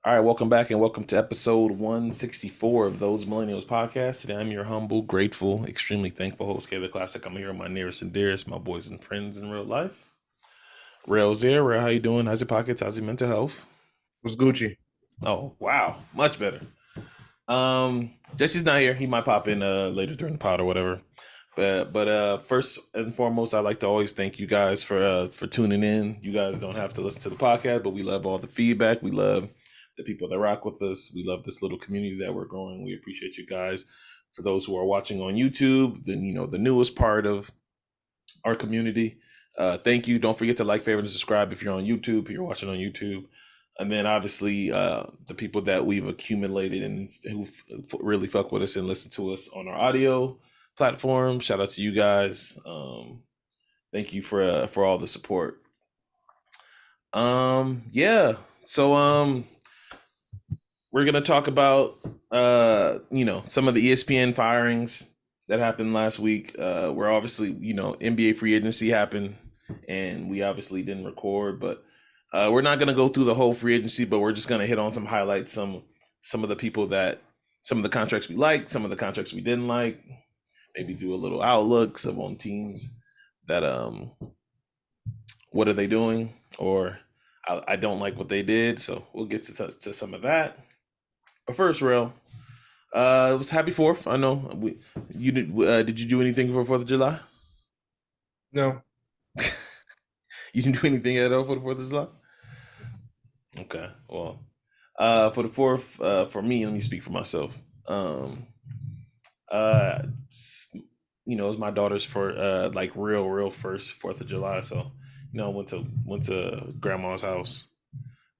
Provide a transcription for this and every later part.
All right, welcome back and welcome to episode 164 of Those Millennials podcast. Today I'm your humble, grateful, extremely thankful host, Kev the Classic. I'm here with my nearest and dearest, my boys and friends in real life. Rell's here. Rell, how you doing? How's your pockets? How's your mental health? Was Gucci. Oh, wow. Much better. Jesse's not here. He might pop in later during the pod or whatever. But first and foremost, I'd like to always thank you guys for tuning in. You guys don't have to listen to the podcast, but we love all the feedback. We love the people that rock with us. We love this little community that we're growing. We appreciate you guys. For those who are watching on YouTube, then the newest part of our community. Thank you. Don't forget to like, favorite, and subscribe if you're on YouTube. If you're watching on YouTube. And then obviously the people that we've accumulated and who really fuck with us and listen to us on our audio platform. Shout out to you guys. Thank you for all the support. Yeah. So we're gonna talk about some of the ESPN firings that happened last week. Where obviously NBA free agency happened, and we obviously didn't record, but we're not going to go through the whole free agency, but we're just going to hit on some highlights, some of the people some of the contracts we liked, some of the contracts we didn't like, maybe do a little outlooks of on teams that what are they doing, or I don't like what they did. So we'll get to some of that. But first, Rell, it was Happy 4th. I know you did. Did you do anything for 4th of July? No. You didn't do anything at all for the 4th of July? Okay, well, for the 4th, for me, let me speak for myself. Uh, it was my daughter's for like real first 4th of July. So, I went to grandma's house,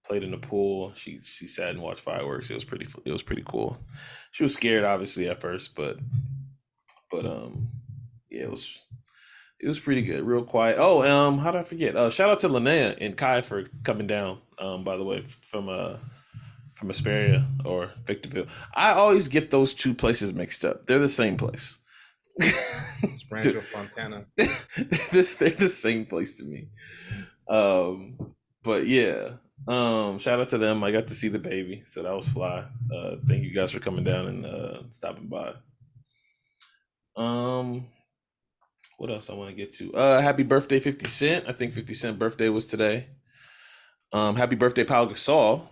played in the pool. She sat and watched fireworks. It was pretty cool. She was scared, obviously, at first, but yeah, it was pretty good, real quiet. Oh, how did I forget? Shout out to Linnea and Kai for coming down. By the way, from Asperia or Victorville. I always get those two places mixed up. They're the same place. It's Rancho Fontana. They're the same place to me. But yeah. Shout out to them. I got to see the baby, so that was fly. Thank you guys for coming down and stopping by. What else I want to get to? Happy birthday, 50 Cent. I think 50 Cent birthday was today. Happy birthday, Pau Gasol.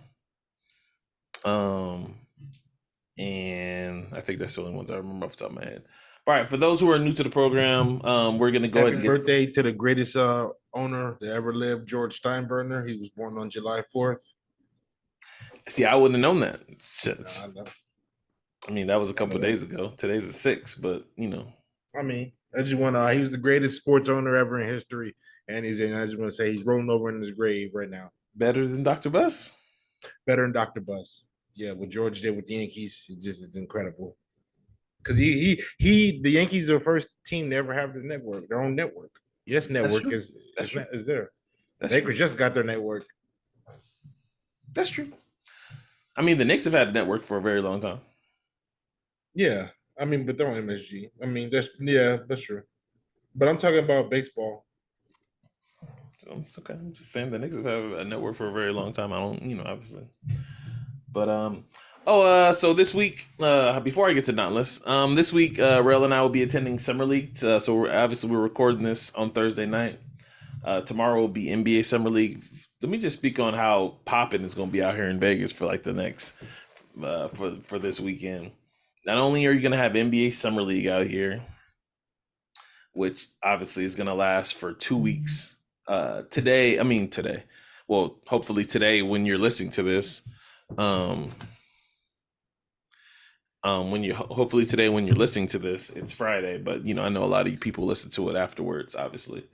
And I think that's the only ones I remember off the top of my head. All right, for those who are new to the program, we're gonna go ahead and Happy birthday to the greatest owner that ever lived, George Steinbrenner. He was born on July 4th. See, I wouldn't have known that. Shit. No, I mean, that was a couple of days ago. Today's the 6th, but I mean, I just want to. He was the greatest sports owner ever in history, and I just want to say he's rolling over in his grave right now. Better than Dr. Buss. Better than Dr. Buss. Yeah, what George did with the Yankees, it just is incredible. Because the Yankees are the first team to ever have their own network. Yes, network is there. Lakers just got their network. That's true. I mean, the Knicks have had a network for a very long time. Yeah, I mean, but they're on MSG. I mean, that's true. But I'm talking about baseball. So it's okay. I'm just saying the Knicks have had a network for a very long time. I don't, obviously. But so this week, before I get to Dauntless, this week, Rell and I will be attending Summer League. So we're recording this on Thursday night. Tomorrow will be NBA Summer League. Let me just speak on how popping is going to be out here in Vegas for like the next for this weekend. Not only are you going to have NBA Summer League out here, which obviously is going to last for 2 weeks. Today. Well, hopefully today when you're listening to this. Hopefully today when you're listening to this, it's Friday, but I know a lot of you people listen to it afterwards, obviously,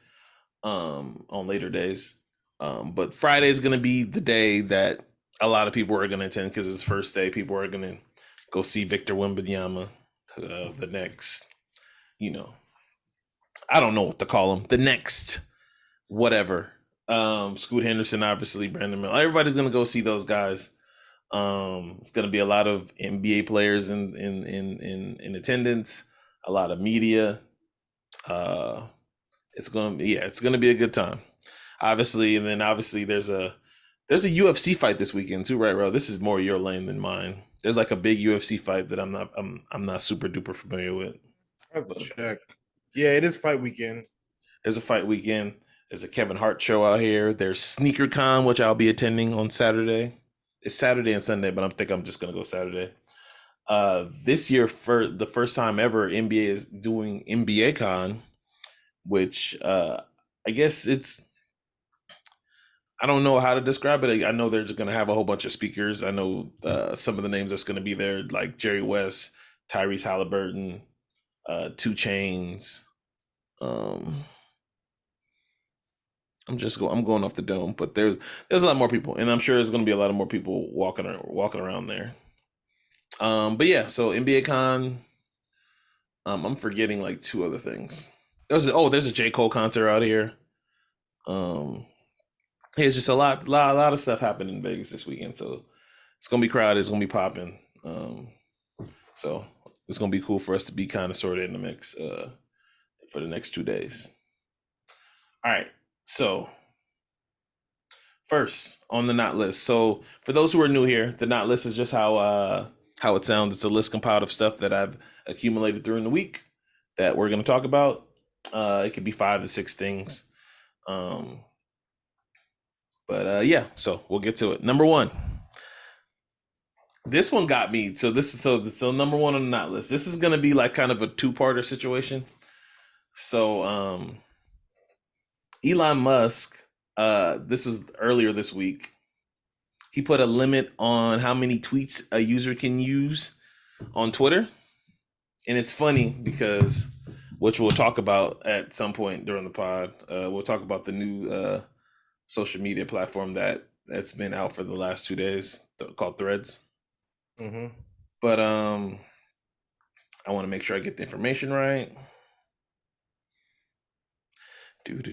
on later days. But Friday is going to be the day that a lot of people are going to attend because it's first day. People are going to go see Victor Wembanyama, the next, I don't know what to call him, the next whatever. Scoot Henderson, obviously, Brandon Miller. Everybody's going to go see those guys. It's going to be a lot of NBA players in attendance, a lot of media. It's going to be a good time. Obviously, and then obviously there's a There's a UFC fight this weekend too, right, bro? This is more your lane than mine. There's like a big UFC fight that I'm not super duper familiar with. I have to But check. Yeah, it is fight weekend. there's a fight weekend. There's a Kevin Hart show out here. There's Sneaker Con, which I'll be attending on Saturday. It's Saturday and Sunday, but I'm just gonna go Saturday. This year, for the first time ever, NBA is doing NBA Con, which I guess I don't know how to describe it. I know they're just going to have a whole bunch of speakers. I know some of the names that's going to be there, like Jerry West, Tyrese Halliburton, Two Chains. I'm going off the dome, but there's a lot more people, and I'm sure there's going to be a lot of more people walking around there. But yeah, so NBA Con. I'm forgetting like two other things. There's a J. Cole concert out here. Um, It's just a lot of stuff happening in Vegas this weekend. So it's gonna be crowded. It's gonna be popping. So it's gonna be cool for us to be kind of sort of in the mix for the next 2 days. All right. So first on the not list. So for those who are new here, the not list is just how it sounds. It's a list compiled of stuff that I've accumulated during the week that we're gonna talk about. It could be 5 to 6 things. But yeah, so we'll get to it. Number one. This one got me. So number one on the not list. This is gonna be like kind of a two-parter situation. So Elon Musk, this was earlier this week. He put a limit on how many tweets a user can use on Twitter. And it's funny because, which we'll talk about at some point during the pod. We'll talk about the new social media platform that's been out for the last 2 days called Threads. Mm-hmm. But I want to make sure I get the information right. But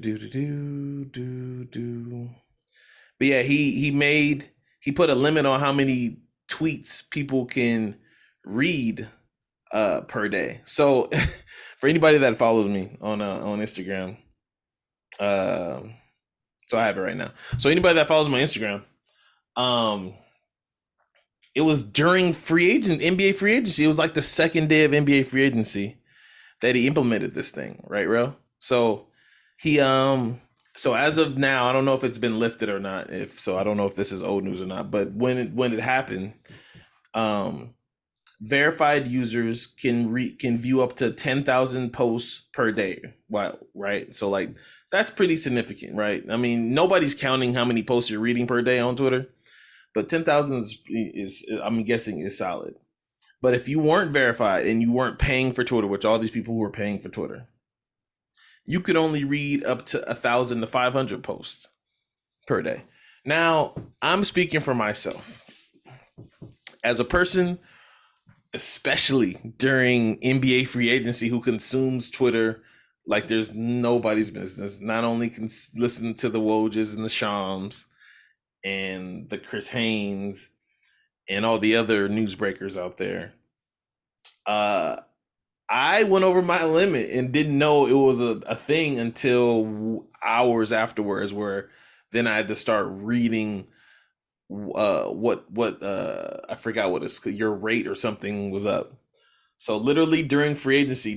yeah, he put a limit on how many tweets people can read per day. So for anybody that follows me on Instagram, so I have it right now. So anybody that follows my Instagram, it was during NBA free agency. It was like the second day of NBA free agency that he implemented this thing, right, Ro? So he so as of now, I don't know if it's been lifted or not. If so, I don't know if this is old news or not. But when it happened, verified users can view up to 10,000 posts per day. Wow, right? So like that's pretty significant, right? I mean, nobody's counting how many posts you're reading per day on Twitter, but 10,000 is I'm guessing is solid. But if you weren't verified and you weren't paying for Twitter, which all these people who were paying for Twitter, you could only read up to 1,000 to 500 posts per day. Now, I'm speaking for myself. As a person, especially during NBA free agency, who consumes Twitter like there's nobody's business, not only can listen to the Wojs and the Shams and the Chris Haynes and all the other newsbreakers out there, I went over my limit and didn't know it was a thing until hours afterwards, where then I had to start reading what I forgot what it's your rate or something was up. So literally during free agency,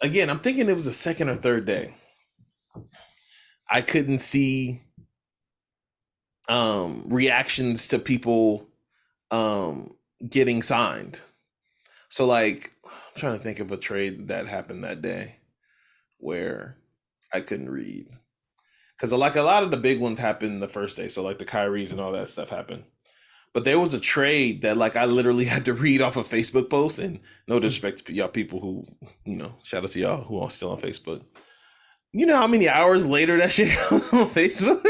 again, I'm thinking it was the second or third day, I couldn't see reactions to people getting signed. So like I'm trying to think of a trade that happened that day where I couldn't read. Because like a lot of the big ones happened the first day. So like the Kyries and all that stuff happened. But there was a trade that like I literally had to read off a Facebook post, and no disrespect to y'all people who, shout out to y'all who are still on Facebook. You know how many hours later that shit on Facebook?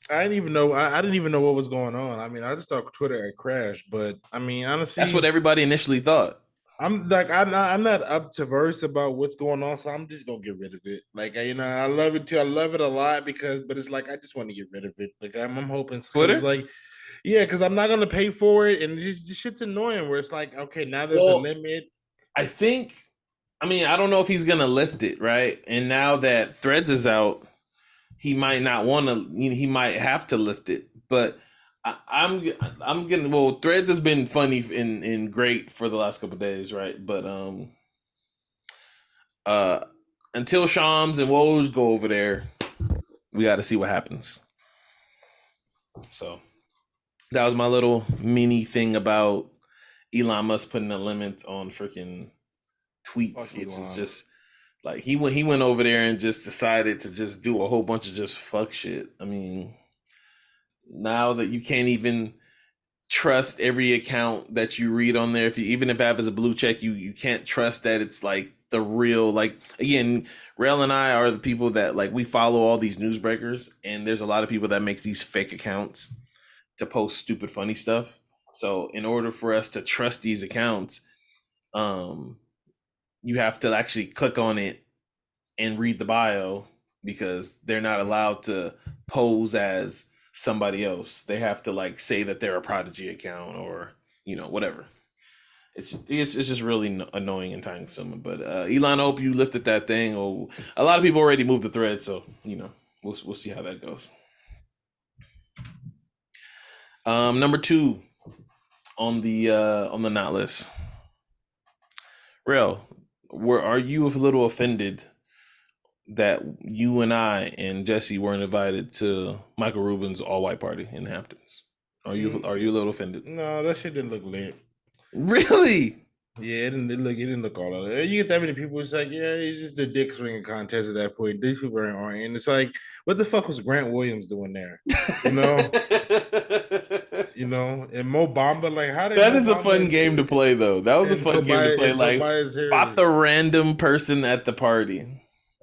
I didn't even know. I didn't even know what was going on. I mean, I just thought Twitter had crashed. But I mean, honestly, that's what everybody initially thought. I'm not up to verse about what's going on, so I'm just gonna get rid of it. Like I love it too. I love it a lot but it's like I just want to get rid of it. Like I'm hoping Twitter, like, yeah, because I'm not gonna pay for it, and just shit's annoying. Where it's like, okay, now there's a limit. I mean, I don't know if he's gonna lift it, right? And now that Threads is out, he might not want to. He might have to lift it, but. I'm getting well. Threads has been funny and great for the last couple of days, right? But until Shams and Woj go over there, we got to see what happens. So that was my little mini thing about Elon Musk putting a limit on freaking tweets, which is just like he went over there and just decided to just do a whole bunch of just fuck shit. I mean, now that you can't even trust every account that you read on there, even if it has a blue check, you can't trust that it's like the real, like, again, Rell and I are the people that like we follow all these newsbreakers, and there's a lot of people that make these fake accounts to post stupid funny stuff. So in order for us to trust these accounts, you have to actually click on it and read the bio, because they're not allowed to pose as somebody else. They have to like say that they're a Prodigy account or whatever. It's just really annoying and time consuming. But Elon, I hope you lifted that thing. Or a lot of people already moved the thread, so we'll see how that goes. Number 2 on the not list. Rell, are you a little offended that you and I and Jesse weren't invited to Michael Rubin's all-white party in Hamptons? Are you a little offended? No, that shit didn't look lit. Really? Yeah, it didn't look all that. You get that many people, it's like, yeah, it's just a dick swinging contest at that point. These people aren't, and it's like, what the fuck was Grant Williams doing there? And Mo Bamba, like, how did that Mo is a Bamba fun game to play though? That was a fun game to play. Like, spot the random person at the party.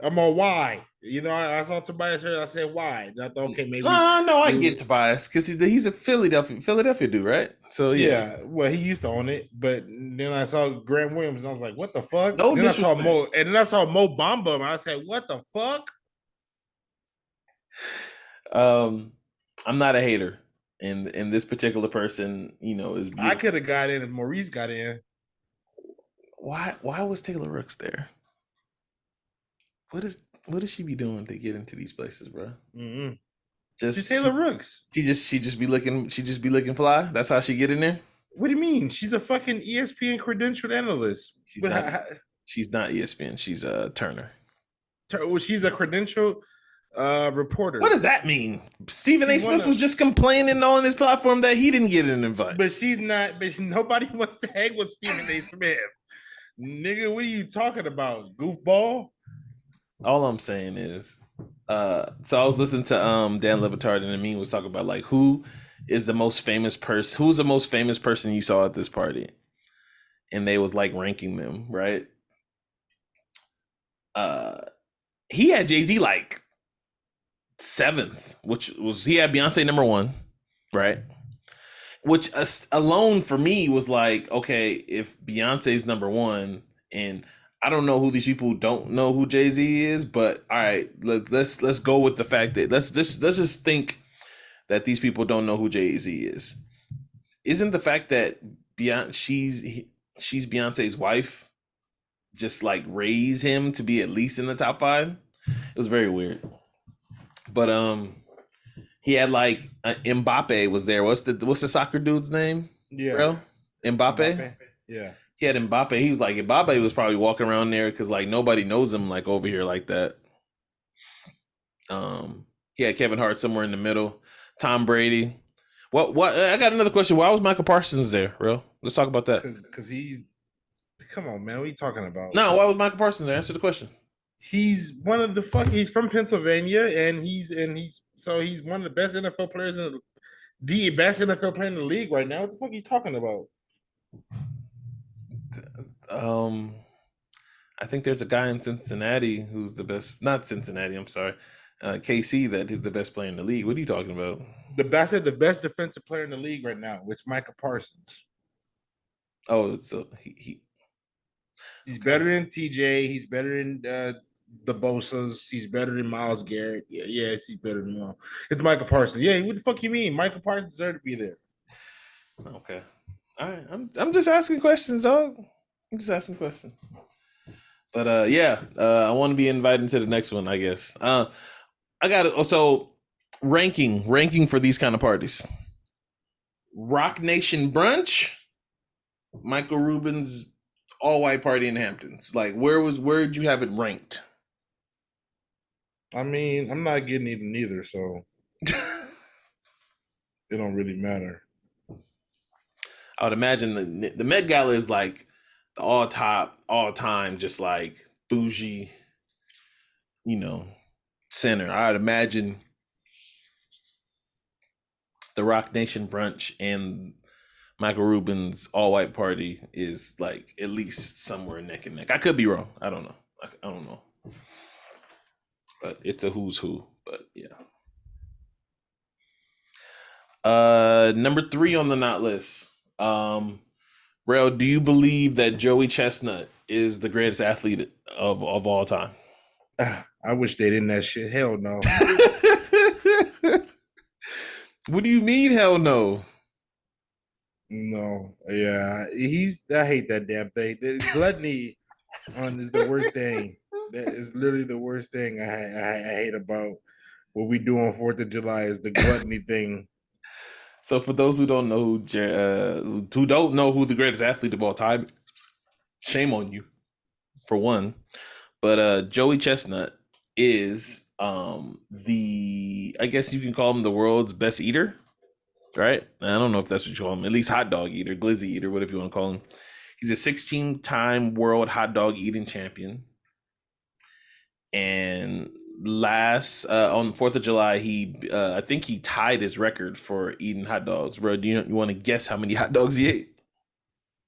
I'm on why. I saw Tobias Harris. I said why. I thought, okay, maybe. No, I get Tobias because he's a Philadelphia dude, right? So yeah. Well, he used to own it, but then I saw Grant Williams, and I was like, what the fuck? No, then I saw Mo Bamba, and I said, what the fuck? I'm not a hater, and this particular person, is. I could have got in if Maurice got in. Why was Taylor Rooks there? What does she be doing to get into these places, bro? Mm-hmm. She's Taylor Rooks. She just be looking fly. That's how she get in there. What do you mean? She's a fucking ESPN credentialed analyst. She's not ESPN. She's Turner. Well, she's a credentialed reporter. What does that mean? Stephen A. Smith was just complaining on his platform that he didn't get an invite. But she's not. But nobody wants to hang with Stephen A. Smith. Nigga, what are you talking about, goofball? All I'm saying is, so I was listening to Dan Le Batard, and Amin was talking about like who's the most famous person you saw at this party, and they was like ranking them, right? He had Jay-Z like 7th, which was he had Beyonce number 1, right? Which alone for me was like, okay, if Beyonce's number 1, and I don't know who these people don't know who Jay-Z is, but all right, let's go with the fact that let's just think that these people don't know who Jay-Z is. Isn't the fact that she's Beyonce's wife just like raise him to be at least in the top 5? It was very weird. But he had like Mbappe was there. What's the soccer dude's name? Yeah, bro? Mbappe. Yeah. He had Mbappe. He was like, Mbappe was probably walking around there because like nobody knows him like over here like that. He had Kevin Hart somewhere in the middle. Tom Brady. What? I got another question. Why was Michael Parsons there, bro? Let's talk about that. Because he's. Come on, man. What are you talking about? No, why was Michael Parsons there? Answer the question. He's one of the He's from Pennsylvania, and he's one of the best NFL players the best NFL player in the league right now. What the fuck are you talking about? I think there's a guy in Cincinnati who's the best. Not Cincinnati. I'm sorry, KC. That is the best player in the league. What are you talking about? The best defensive player in the league right now, which Michael Parsons. Oh, so he's better than TJ. He's better than the Bosas. He's better than Myles Garrett. Yeah, he's better than them all. It's Michael Parsons. Yeah, what the fuck you mean? Michael Parsons deserved to be there. Okay. All right. I'm just asking questions, dog. I'm just asking questions. But I want to be invited to the next one, I guess. I got it. So ranking for these kind of parties. Rock Nation brunch, Michael Rubin's all white party in Hamptons. Like where'd you have it ranked? I mean, I'm not getting it neither, so it don't really matter. I would imagine the Met Gala is like the all time, just like bougie, center. I'd imagine the Rock Nation brunch and Michael Rubin's all white party is like at least somewhere neck and neck. I could be wrong. I don't know. I don't know. But it's a who's who. But yeah. Number 3 on the not list. Rell, do you believe that Joey Chestnut is the greatest athlete of all time? I wish they didn't that shit. Hell no. What do you mean, hell no? No, yeah, I hate that damn thing. The gluttony is the worst thing. That is literally the worst thing I hate about what we do on 4th of July is the gluttony thing. So for those who don't know who the greatest athlete of all time, shame on you, for one. But Joey Chestnut is I guess you can call him the world's best eater, right? I don't know if that's what you call him. At least hot dog eater, glizzy eater, whatever you want to call him. He's a 16-time world hot dog eating champion. And last on 4th of July, I think he tied his record for eating hot dogs. Bro, do you want to guess how many hot dogs he ate?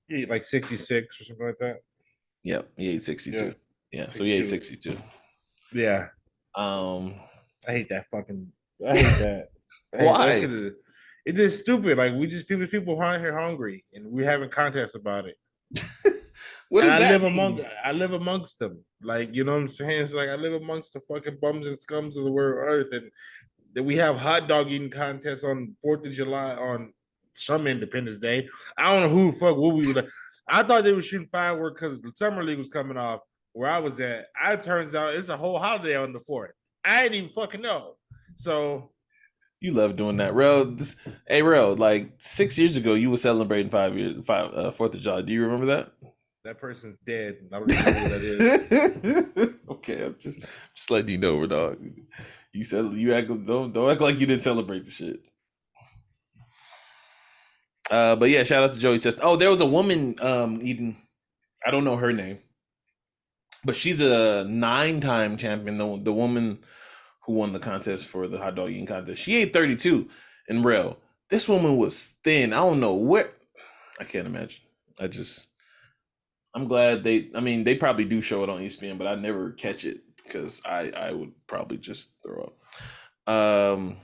He ate like 66 or something like that. Yep, he ate 62. Yeah, 62. So he ate 62. Yeah. I hate that fucking. I hate that. Why? It's just stupid. Like people around here hungry, and we're having contests about it. What does that mean? I live amongst them. Like, you know what I'm saying? It's like I live amongst the fucking bums and scums of the world earth, and that we have hot dog eating contests on 4th of July on some Independence Day. I don't know who the fuck what we were. I thought they were shooting fireworks because the summer league was coming off where I was at. It turns out it's a whole holiday on the 4th. I didn't even fucking know. So you love doing that, Rell. Hey, Rell, like 6 years ago, you were celebrating 4th of July. Do you remember that? That person's dead. I don't even know who that is. Okay, I'm just letting you know, dog. You said you don't act like you didn't celebrate the shit. But yeah, shout out to Joey Chestnut. Oh, there was a woman eating. I don't know her name, but she's a 9-time champion. The woman who won the contest for the hot dog eating contest, she ate 32 in Rell. This woman was thin. I don't know what. I can't imagine. I'm glad they probably do show it on ESPN, but I never catch it because I would probably just throw up.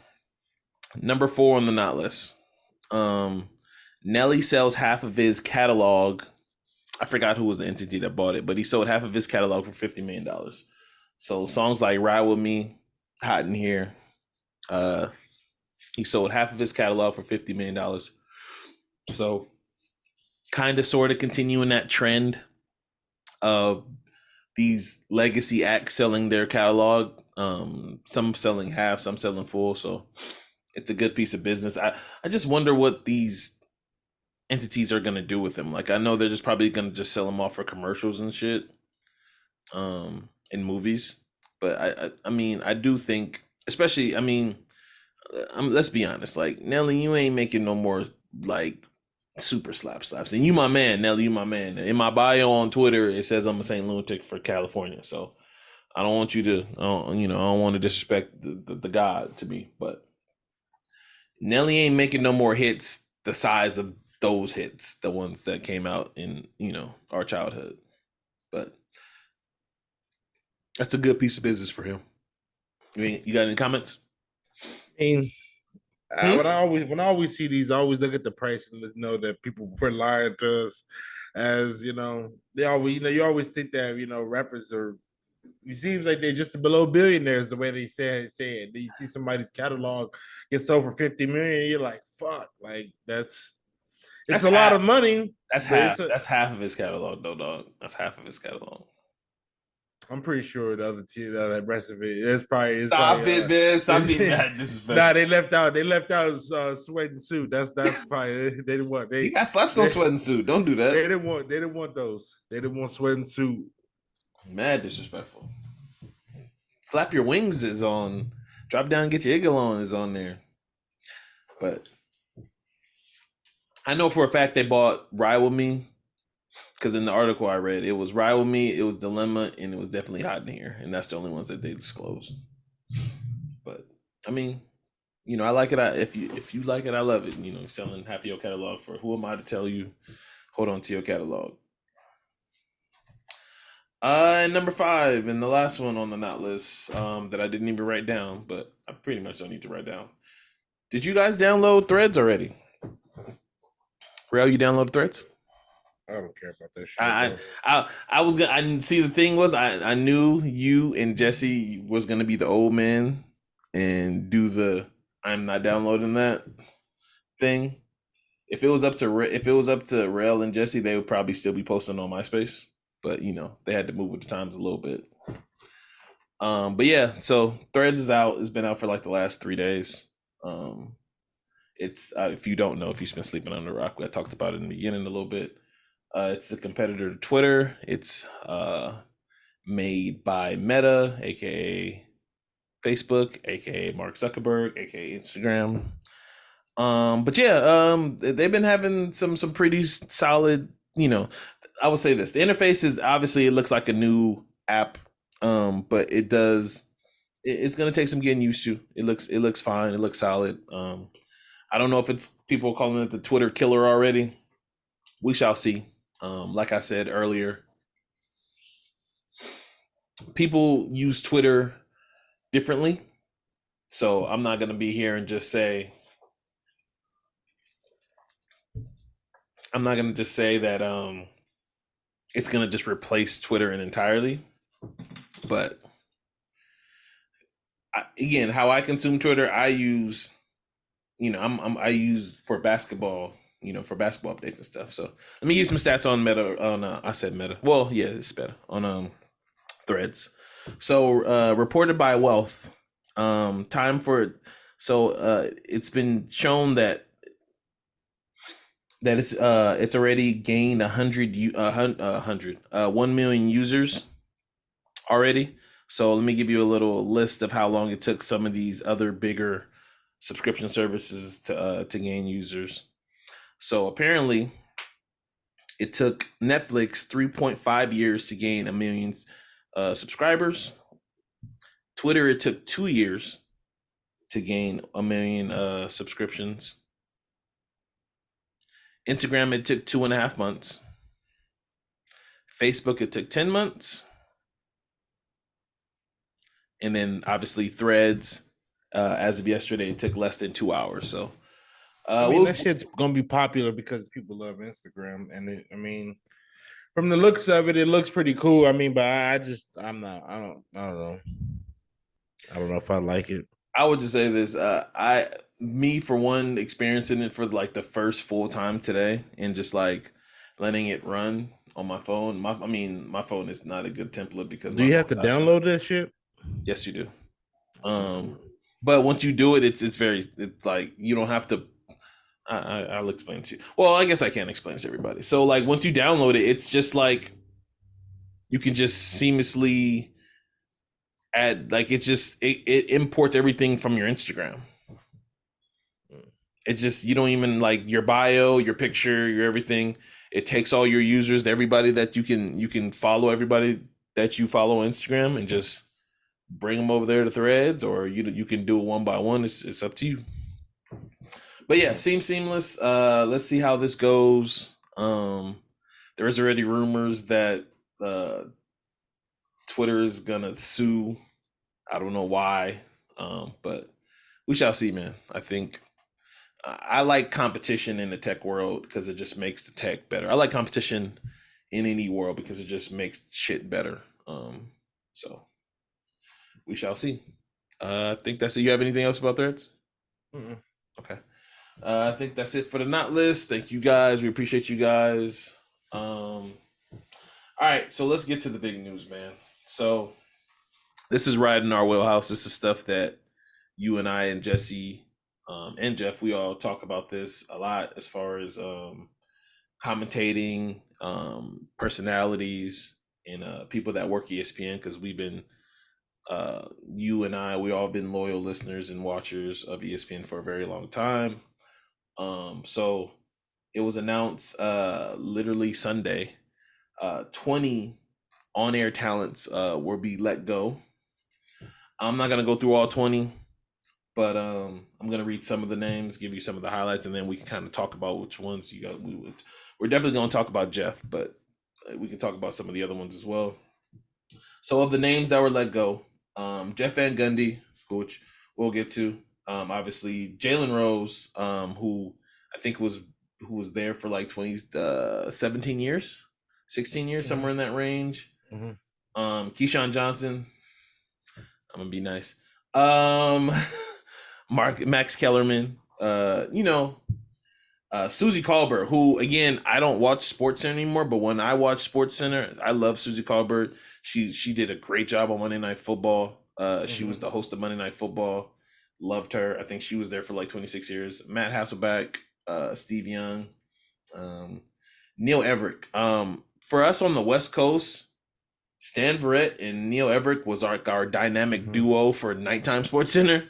Number 4 on the not list. Nelly sells half of his catalog. I forgot who was the entity that bought it, but he sold half of his catalog for $50 million. So songs like Ride With Me, Hot in Here, he sold half of his catalog for $50 million. So kind of sort of continuing that trend of these legacy acts selling their catalog. Some selling half, some selling full. So it's a good piece of business. I just wonder what these entities are gonna do with them. Like I know they're just probably gonna just sell them off for commercials and shit, in movies. But I mean I do think, especially let's be honest. Like Nelly, you ain't making no more like super slaps. And you my man, Nelly, you my man. In my bio on Twitter, it says I'm a St. Lunatic for California. So I don't want you to, I don't want to disrespect the God to me, but Nelly ain't making no more hits the size of those hits, the ones that came out in, our childhood. But that's a good piece of business for him. You got any comments? I mean, when I always see these, I always look at the price and let's know that people were lying to us. As they always, you always think that rappers are. It seems like they're just below billionaires the way they say it. You see somebody's catalog get sold for 50 million, you're like, fuck, like it's a lot of money. That's half. That's half of his catalog, though, dog. That's half of his catalog. I'm pretty sure the other team, the rest of it, it's probably Stop it, man. Stop being mad. Disrespectful. Nah, they left out Sweat and Suit. That's probably they didn't want He got slaps on Sweat and Suit. Don't do that. They didn't want those. They didn't want Sweat and Suit. Mad disrespectful. Flap Your Wings is on. Drop Down, Get Your Eagle On is on there. But I know for a fact they bought Ride With Me, because in the article I read, it was Ride With Me, it was Dilemma, and it was Definitely Hot in Here, and that's the only ones that they disclosed. But I mean, I like it. If you like it, I love it. Selling half of your catalog for who am I to tell you? Hold on to your catalog. And number 5, and the last one on the not list, that I didn't even write down, but I pretty much don't need to write down. Did you guys download Threads already? Rell, you downloaded Threads? I don't care about that shit. I was gonna. I see. The thing was, I knew you and Jesse was gonna be the old man and do the I'm not downloading that thing. If it was up to Rell and Jesse, they would probably still be posting on MySpace. But they had to move with the times a little bit. But yeah, so Threads is out. It's been out for like the last 3 days. It's if you don't know, if you've been sleeping under a rock, I talked about it in the beginning a little bit. It's a competitor to Twitter. It's made by Meta, aka Facebook, aka Mark Zuckerberg, aka Instagram. But yeah, they've been having some pretty solid. I would say this: the interface is obviously, it looks like a new app, but it does. It's gonna take some getting used to. It looks fine. It looks solid. I don't know if it's people calling it the Twitter killer already. We shall see. Like I said earlier, people use Twitter differently. So I'm not going to be here and just say, I'm not going to just say that it's going to just replace Twitter entirely. But again, how I consume Twitter, I use, I use for basketball, for basketball updates and stuff. So let me give you some stats on Meta. I said Meta. Well, yeah, it's Meta on Threads. So reported by Wealth, it's been shown that it's already gained 1 million users already. So let me give you a little list of how long it took some of these other bigger subscription services to gain users. So apparently it took Netflix 3.5 years to gain 1 million subscribers. Twitter, it took 2 years to gain 1 million subscriptions. Instagram, it took 2.5 months. Facebook, it took 10 months. And then obviously Threads, as of yesterday, it took less than 2 hours. So that shit's gonna be popular because people love Instagram, and from the looks of it, it looks pretty cool. But I don't know. I don't know if I like it. I would just say this: me for one, experiencing it for like the first full time today, and just like letting it run on my phone. My phone is not a good template because. Do you have to download that shit? Yes, you do. But once you do it, it's like you don't have to. I'll explain it to you. Well, I guess I can't explain it to everybody. So like once you download it, it's just like you can just seamlessly add, like it imports everything from your Instagram. It's just, you don't even like your bio, your picture, your everything. It takes all your users, everybody that you can follow, everybody that you follow on Instagram, and just bring them over there to Threads, or you can do it one by one. It's up to you. But yeah, seems seamless. Let's see how this goes. There's already rumors that Twitter is gonna sue. I don't know why, but we shall see, man. I think I like competition in the tech world because it just makes the tech better. I like competition in any world because it just makes shit better. So we shall see. I think that's it. You have anything else about Threads? Mm-mm. Okay. I think that's it for the not list. Thank you guys. We appreciate you guys. All right, so let's get to the big news, man. So this is right in our wheelhouse. This is stuff that you and I and Jesse and Jeff, we all talk about this a lot as far as commentating, personalities, and people that work ESPN because we've been you and I, we all been loyal listeners and watchers of ESPN for a very long time. So it was announced literally Sunday. 20 on-air talents will be let go. I'm not gonna go through all 20, but I'm gonna read some of the names, give you some of the highlights, and then we can kind of talk about which ones you got. We're definitely gonna talk about Jeff, but we can talk about some of the other ones as well. So of the names that were let go, Jeff Van Gundy, which we'll get to. Obviously Jalen Rose, who I think who was there for like 17 years, 16 years, somewhere in that range. Keyshawn Johnson, I'm gonna be nice. Max Kellerman, Susie Colbert, who again I don't watch Sports Center anymore, but when I watch Sports Center, I love Susie Colbert. She did a great job on Monday Night Football. She was the host of Monday Night Football. Loved her. I think she was there for like 26 years. Matt Hasselbeck, Steve Young, Neil Everett. For us on the West Coast, Stan Verrett and Neil Everett was our dynamic duo for nighttime Sports Center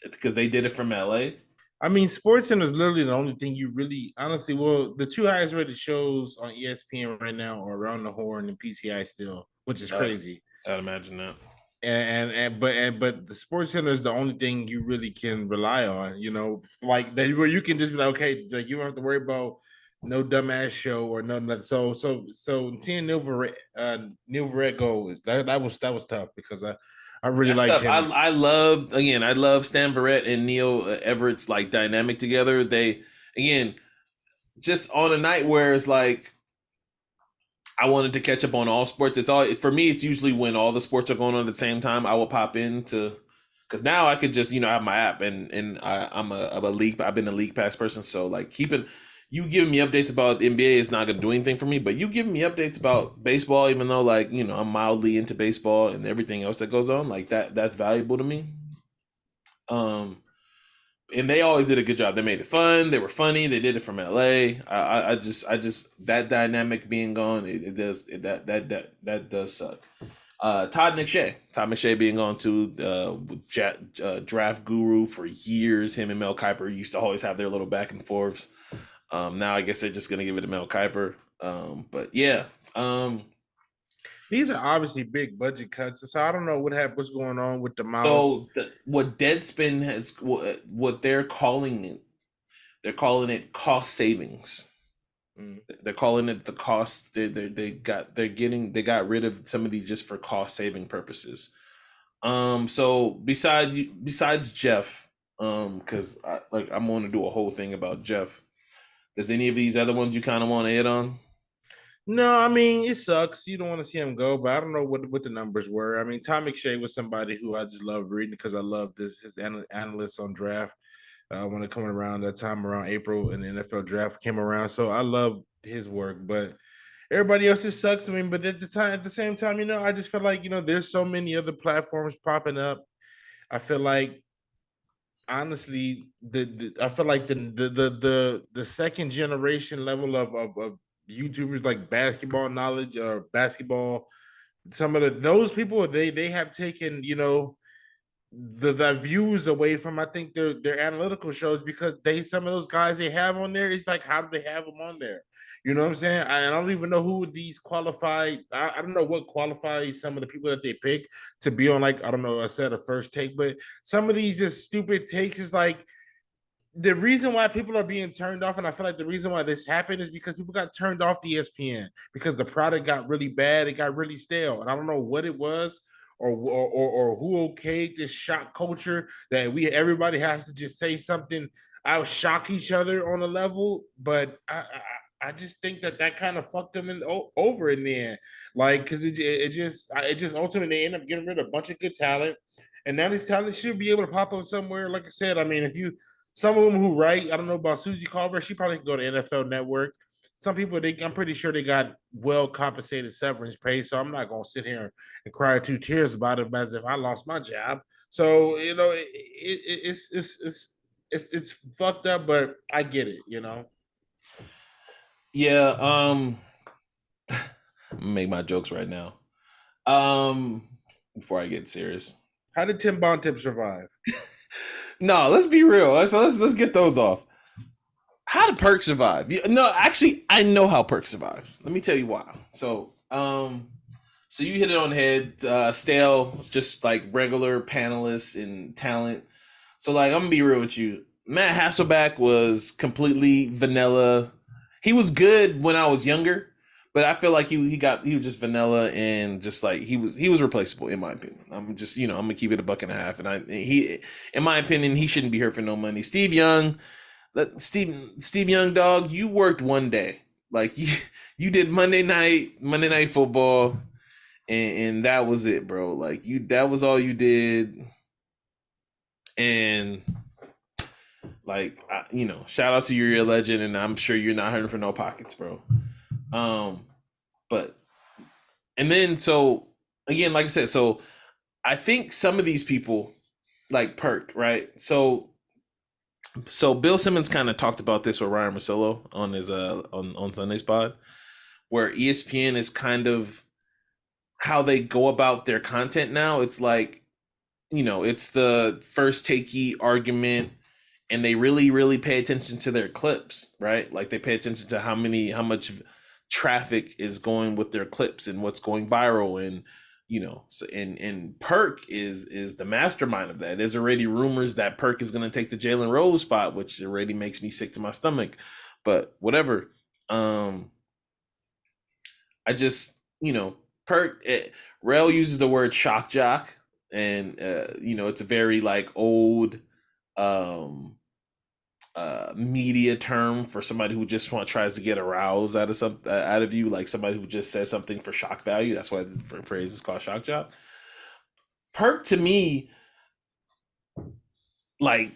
because they did it from LA. I mean, Sports Center is literally the only thing you really, honestly, well, the two highest rated shows on ESPN right now are Around the Horn and PCI still, which is crazy. I'd imagine that. But the Sports Center is the only thing you really can rely on, like that where you can just be like, okay, like you don't have to worry about no dumbass show or nothing like so seeing Neil Verrett go, that was tough because I really like him. I love Stan Verrett and Neil Everett's like dynamic together. They again just on a night where it's like I wanted to catch up on all sports. It's all for me. It's usually when all the sports are going on at the same time. I will pop into because now I could just have my app and I'm a league. I've been a league pass person, so like you giving me updates about the NBA is not going to do anything for me. But you giving me updates about baseball, even though like I'm mildly into baseball and everything else that goes on, like that's valuable to me. And they always did a good job. They made it fun. They were funny. They did it from LA. I just that dynamic being gone, that does suck. Todd McShay being gone to draft guru for years. Him and Mel Kiper used to always have their little back and forths. Now I guess they're just gonna give it to Mel Kiper. But yeah. These are obviously big budget cuts, so I don't know what's going on with the mouse. So what Deadspin has, what they're calling it cost savings. They're calling it the cost. They got rid of some of these just for cost saving purposes. So besides Jeff, because I'm going to do a whole thing about Jeff. Does any of these other ones you kind of want to hit on? No, I mean, it sucks. You don't want to see him go, but I don't know what the numbers were. I mean, Tom McShay was somebody who I just loved reading because I love his analysts on draft. When it coming around that time around April and the NFL draft came around. So I love his work, but everybody else just sucks. I mean, but at the same time, I just feel like, there's so many other platforms popping up. I feel like honestly, I feel like the second generation level of YouTubers like basketball knowledge or basketball, some of those people they have taken the views away from I think their analytical shows because some of those guys they have on there, it's like how do they have them on there? You know what I'm saying? I don't even know who these qualified. I don't know what qualifies some of the people that they pick to be on, like, I don't know, I said a first take, but some of these just stupid takes is like the reason why people are being turned off, and I feel like the reason why this happened is because people got turned off the ESPN because the product got really bad, it got really stale, and I don't know what it was or who okayed this shock culture that everybody has to just say something out shock each other on a level, but I just think that kind of fucked them over in the end, like because it just ultimately end up getting rid of a bunch of good talent, and now this talent should be able to pop up somewhere. Like I said, I mean, if you some of them who write, I don't know about Susie Colbert. She probably could go to NFL Network. some people, I'm pretty sure they got well compensated severance pay. So I'm not gonna sit here and cry 2 tears about it as if I lost my job. So it's fucked up, but I get it. Yeah. I'm gonna make my jokes right now. Before I get serious. How did Tim Bontemps survive? No, let's be real. Let's get those off. How did Perk survive? No, actually, I know how Perk survived. Let me tell you why. So you hit it on the head. Stale, just like regular panelists and talent. So like, I'm gonna be real with you. Matt Hasselback was completely vanilla. He was good when I was younger, but I feel like he was just vanilla and just like he was replaceable in my opinion. I'm just I'm gonna keep it $1.50, and he in my opinion he shouldn't be here for no money. Steve Young, dog, you worked one day. Like you did Monday night football, and that was it, bro. Like that was all you did, and like shout out to you, you're a legend, and I'm sure you're not hurting for no pockets, bro. But and then so again, like I said, so I think some of these people like Perk, right? So Bill Simmons kind of talked about this with Ryan Russillo on his on Sunday's pod, where ESPN is kind of how they go about their content now. It's like, it's the first takey argument, and they really, really pay attention to their clips, right? Like they pay attention to how much traffic is going with their clips and what's going viral, and so, and Perk is the mastermind of that. There's already rumors that Perk is going to take the Jalen Rose spot, which already makes me sick to my stomach. But whatever. I just Perk. Rell uses the word shock jock, and it's a very like old media term for somebody who just tries to get aroused out of you, like somebody who just says something for shock value. That's why the phrase is called shock jock. Perk to me like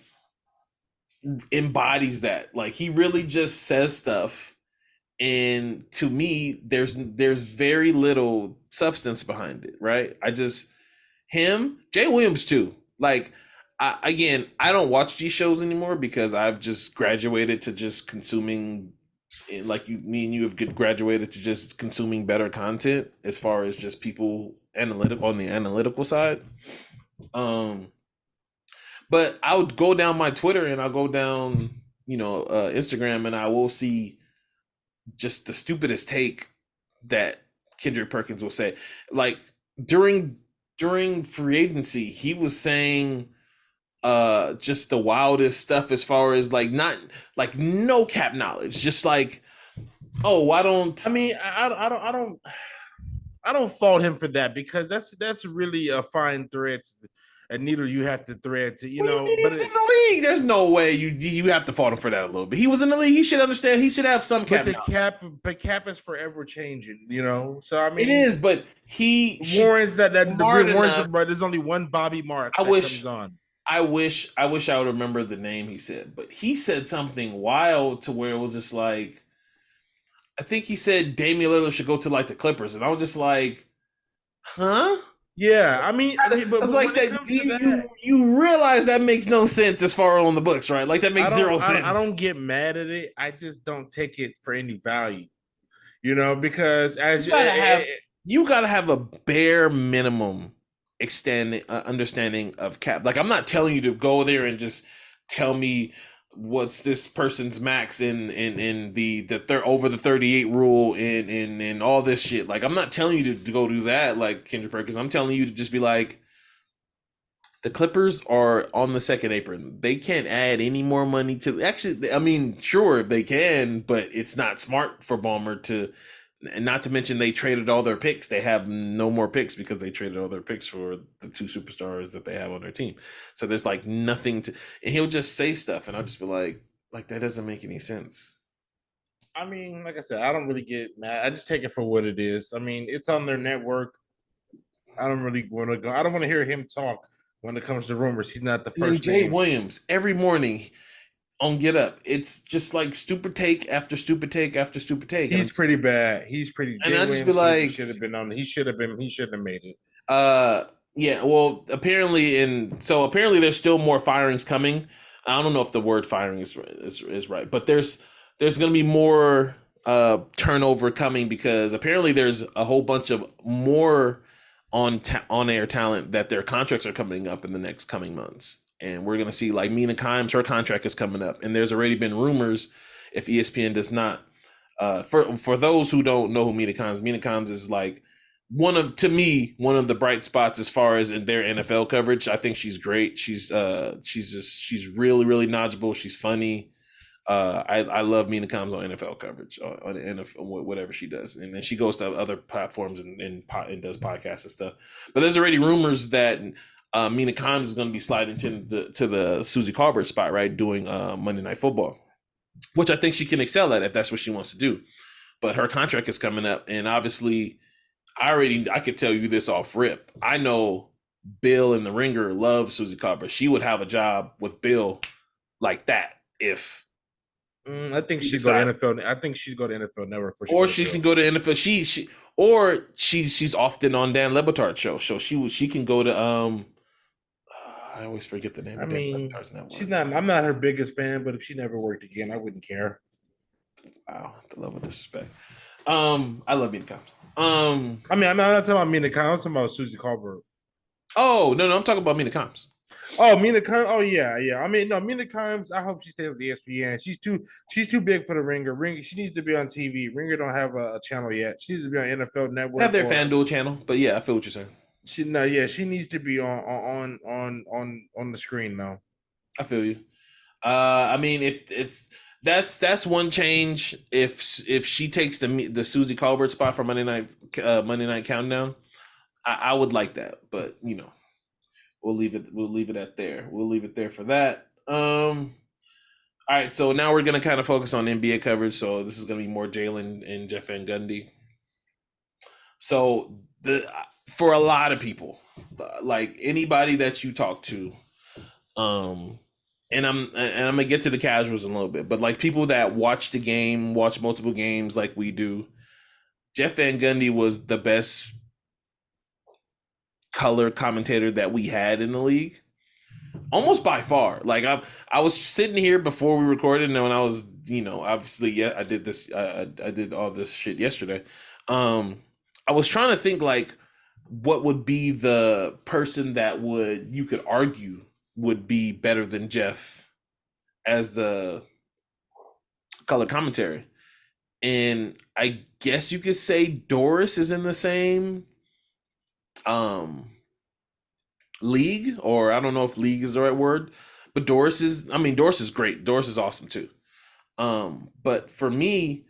embodies that. Like he really just says stuff, and to me there's very little substance behind it, right? Jay Williams too. Like I don't watch these shows anymore because I've just graduated to just consuming, like me and you have graduated to just consuming better content as far as just people on the analytical side. But I would go down my Twitter and I'll go down, Instagram, and I will see just the stupidest take that Kendrick Perkins will say. Like during free agency, he was saying just the wildest stuff as far as like not like no cap knowledge, just like, oh, why don't I mean, I don't fault him for that, because that's really a fine thread, a needle you have to thread to, But he was in the league. There's no way you have to fault him for that a little bit. He was in the league. He should understand. He should have some cap. But cap is forever changing, So I mean, it is. But he warrants that there's only one Bobby Marks. Comes on. I wish I would remember the name he said, but he said something wild to where it was just like, I think he said Damian Lillard should go to like the Clippers, and I was just like, huh? Yeah, I mean, but it's like that. You realize that makes no sense as far on the books, right? Like that makes zero sense. I don't get mad at it. I just don't take it for any value, because as you gotta have a bare minimum understanding of cap. Like I'm not telling you to go there and just tell me what's this person's max in the over the 38 rule and all this shit. Like I'm not telling you to go do that like Kendrick Perkins. I'm telling you to just be like, the Clippers are on the second apron. They can't add any more money to actually. I mean, sure they can, but it's not smart for Ballmer to. And not to mention they traded all their picks. They have no more picks because they traded all their picks for the two superstars that they have on their team. So there's like nothing to, and he'll just say stuff, and I'll just be like that doesn't make any sense. I mean, like I said, I don't really get mad. I just take it for what it is. I mean, it's on their network. I don't really want to go. I don't want to hear him talk when it comes to rumors. He's not the first. Jay Williams every morning on Get Up. It's just like stupid take after stupid take after stupid take. He's pretty bad. He's pretty. And Jay I just be Williams like, should have been on. He should have been. He should have made it. yeah, well, apparently there's still more firings coming. I don't know if the word firing is right, but there's going to be more turnover coming because apparently there's a whole bunch of more on air talent that their contracts are coming up in the next coming months. And we're going to see like Mina Kimes, her contract is coming up, and there's already been rumors if ESPN does not for those who don't know who Mina Kimes is like one of the bright spots as far as in their NFL coverage. I think she's great. She's really, really knowledgeable. She's funny. I love Mina Kimes on NFL coverage on NFL, whatever she does, and then she goes to other platforms and does podcasts and stuff. But there's already rumors that Mina Kimes is going to be sliding to the Susie Colbert spot, right, doing Monday Night Football, which I think she can excel at if that's what she wants to do. But her contract is coming up, and obviously, I could tell you this off rip. I know Bill and the Ringer love Susie Colbert. She would have a job with Bill like that if. I think she'd go to NFL. I think she'd go to NFL Network for sure. Or she can go to NFL. She's often on Dan Le Batard's show. So she can go to I always forget the name. I mean, she's not. I'm not her biggest fan, but if she never worked again, I wouldn't care. Wow, the level of disrespect. I love Mina Kimes. I mean, I'm not talking about Mina Kimes. I'm talking about Susie Colbert. Oh no, I'm talking about Mina Kimes. Oh, Mina Kimes. Oh yeah. I mean, no, Mina Kimes. I hope she stays with ESPN. She's too big for the Ringer. She needs to be on TV. Ringer don't have a channel yet. She needs to be on NFL Network. They have their FanDuel channel, but yeah, I feel what you're saying. She needs to be on the screen now. I feel you. I mean, if that's one change. If she takes the Susie Colbert spot for Monday Night Countdown, I would like that. But we'll leave it at there. We'll leave it there for that. All right, so now we're gonna kind of focus on NBA coverage. So this is gonna be more Jalen and Jeff Van Gundy. So for a lot of people, like anybody that you talk to, and I'm gonna get to the casuals in a little bit, but like people that watch multiple games like we do, Jeff Van Gundy was the best color commentator that we had in the league, almost by far. Like I was sitting here before we recorded, and when I was obviously I did this I did all this shit yesterday. I was trying to think like what would be the person that you could argue would be better than Jeff as the color commentary. And I guess you could say Doris is in the same league, or I don't know if league is the right word, but Doris is great. Doris is awesome too. But for me,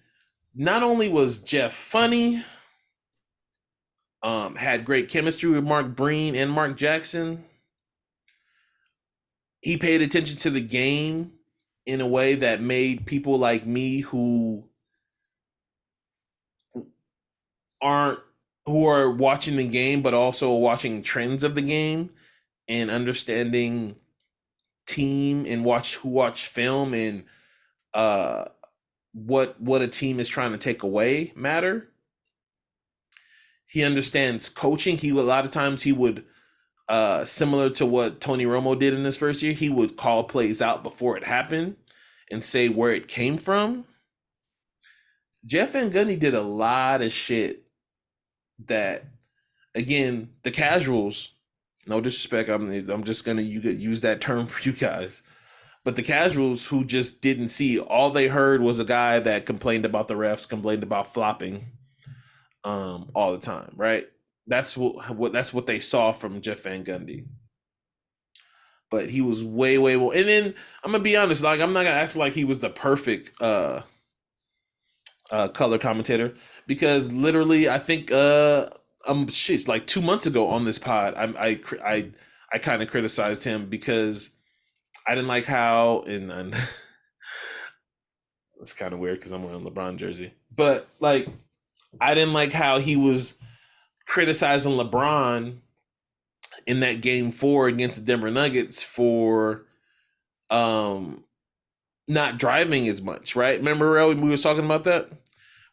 not only was Jeff funny, had great chemistry with Mark Breen and Mark Jackson. He paid attention to the game in a way that made people like me who are watching the game, but also watching trends of the game and understanding team and watch film and what a team is trying to take away matter. He understands coaching. A lot of times he would, similar to what Tony Romo did in his first year, he would call plays out before it happened and say where it came from. Jeff Van Gundy did a lot of shit that, again, the casuals, no disrespect, I'm just going to use that term for you guys, but the casuals who just didn't see, all they heard was a guy that complained about the refs, complained about flopping all the time, right? That's what they saw from Jeff Van Gundy. But he was way more. And then I'm gonna be honest, like I'm not gonna act like he was the perfect color commentator, because literally I think like 2 months ago on this pod, I kind of criticized him because I didn't like how and it's kind of weird because I'm wearing a LeBron jersey, but like I didn't like how he was criticizing LeBron in that game 4 against the Denver Nuggets for not driving as much, right? Remember, Rell, we was talking about that,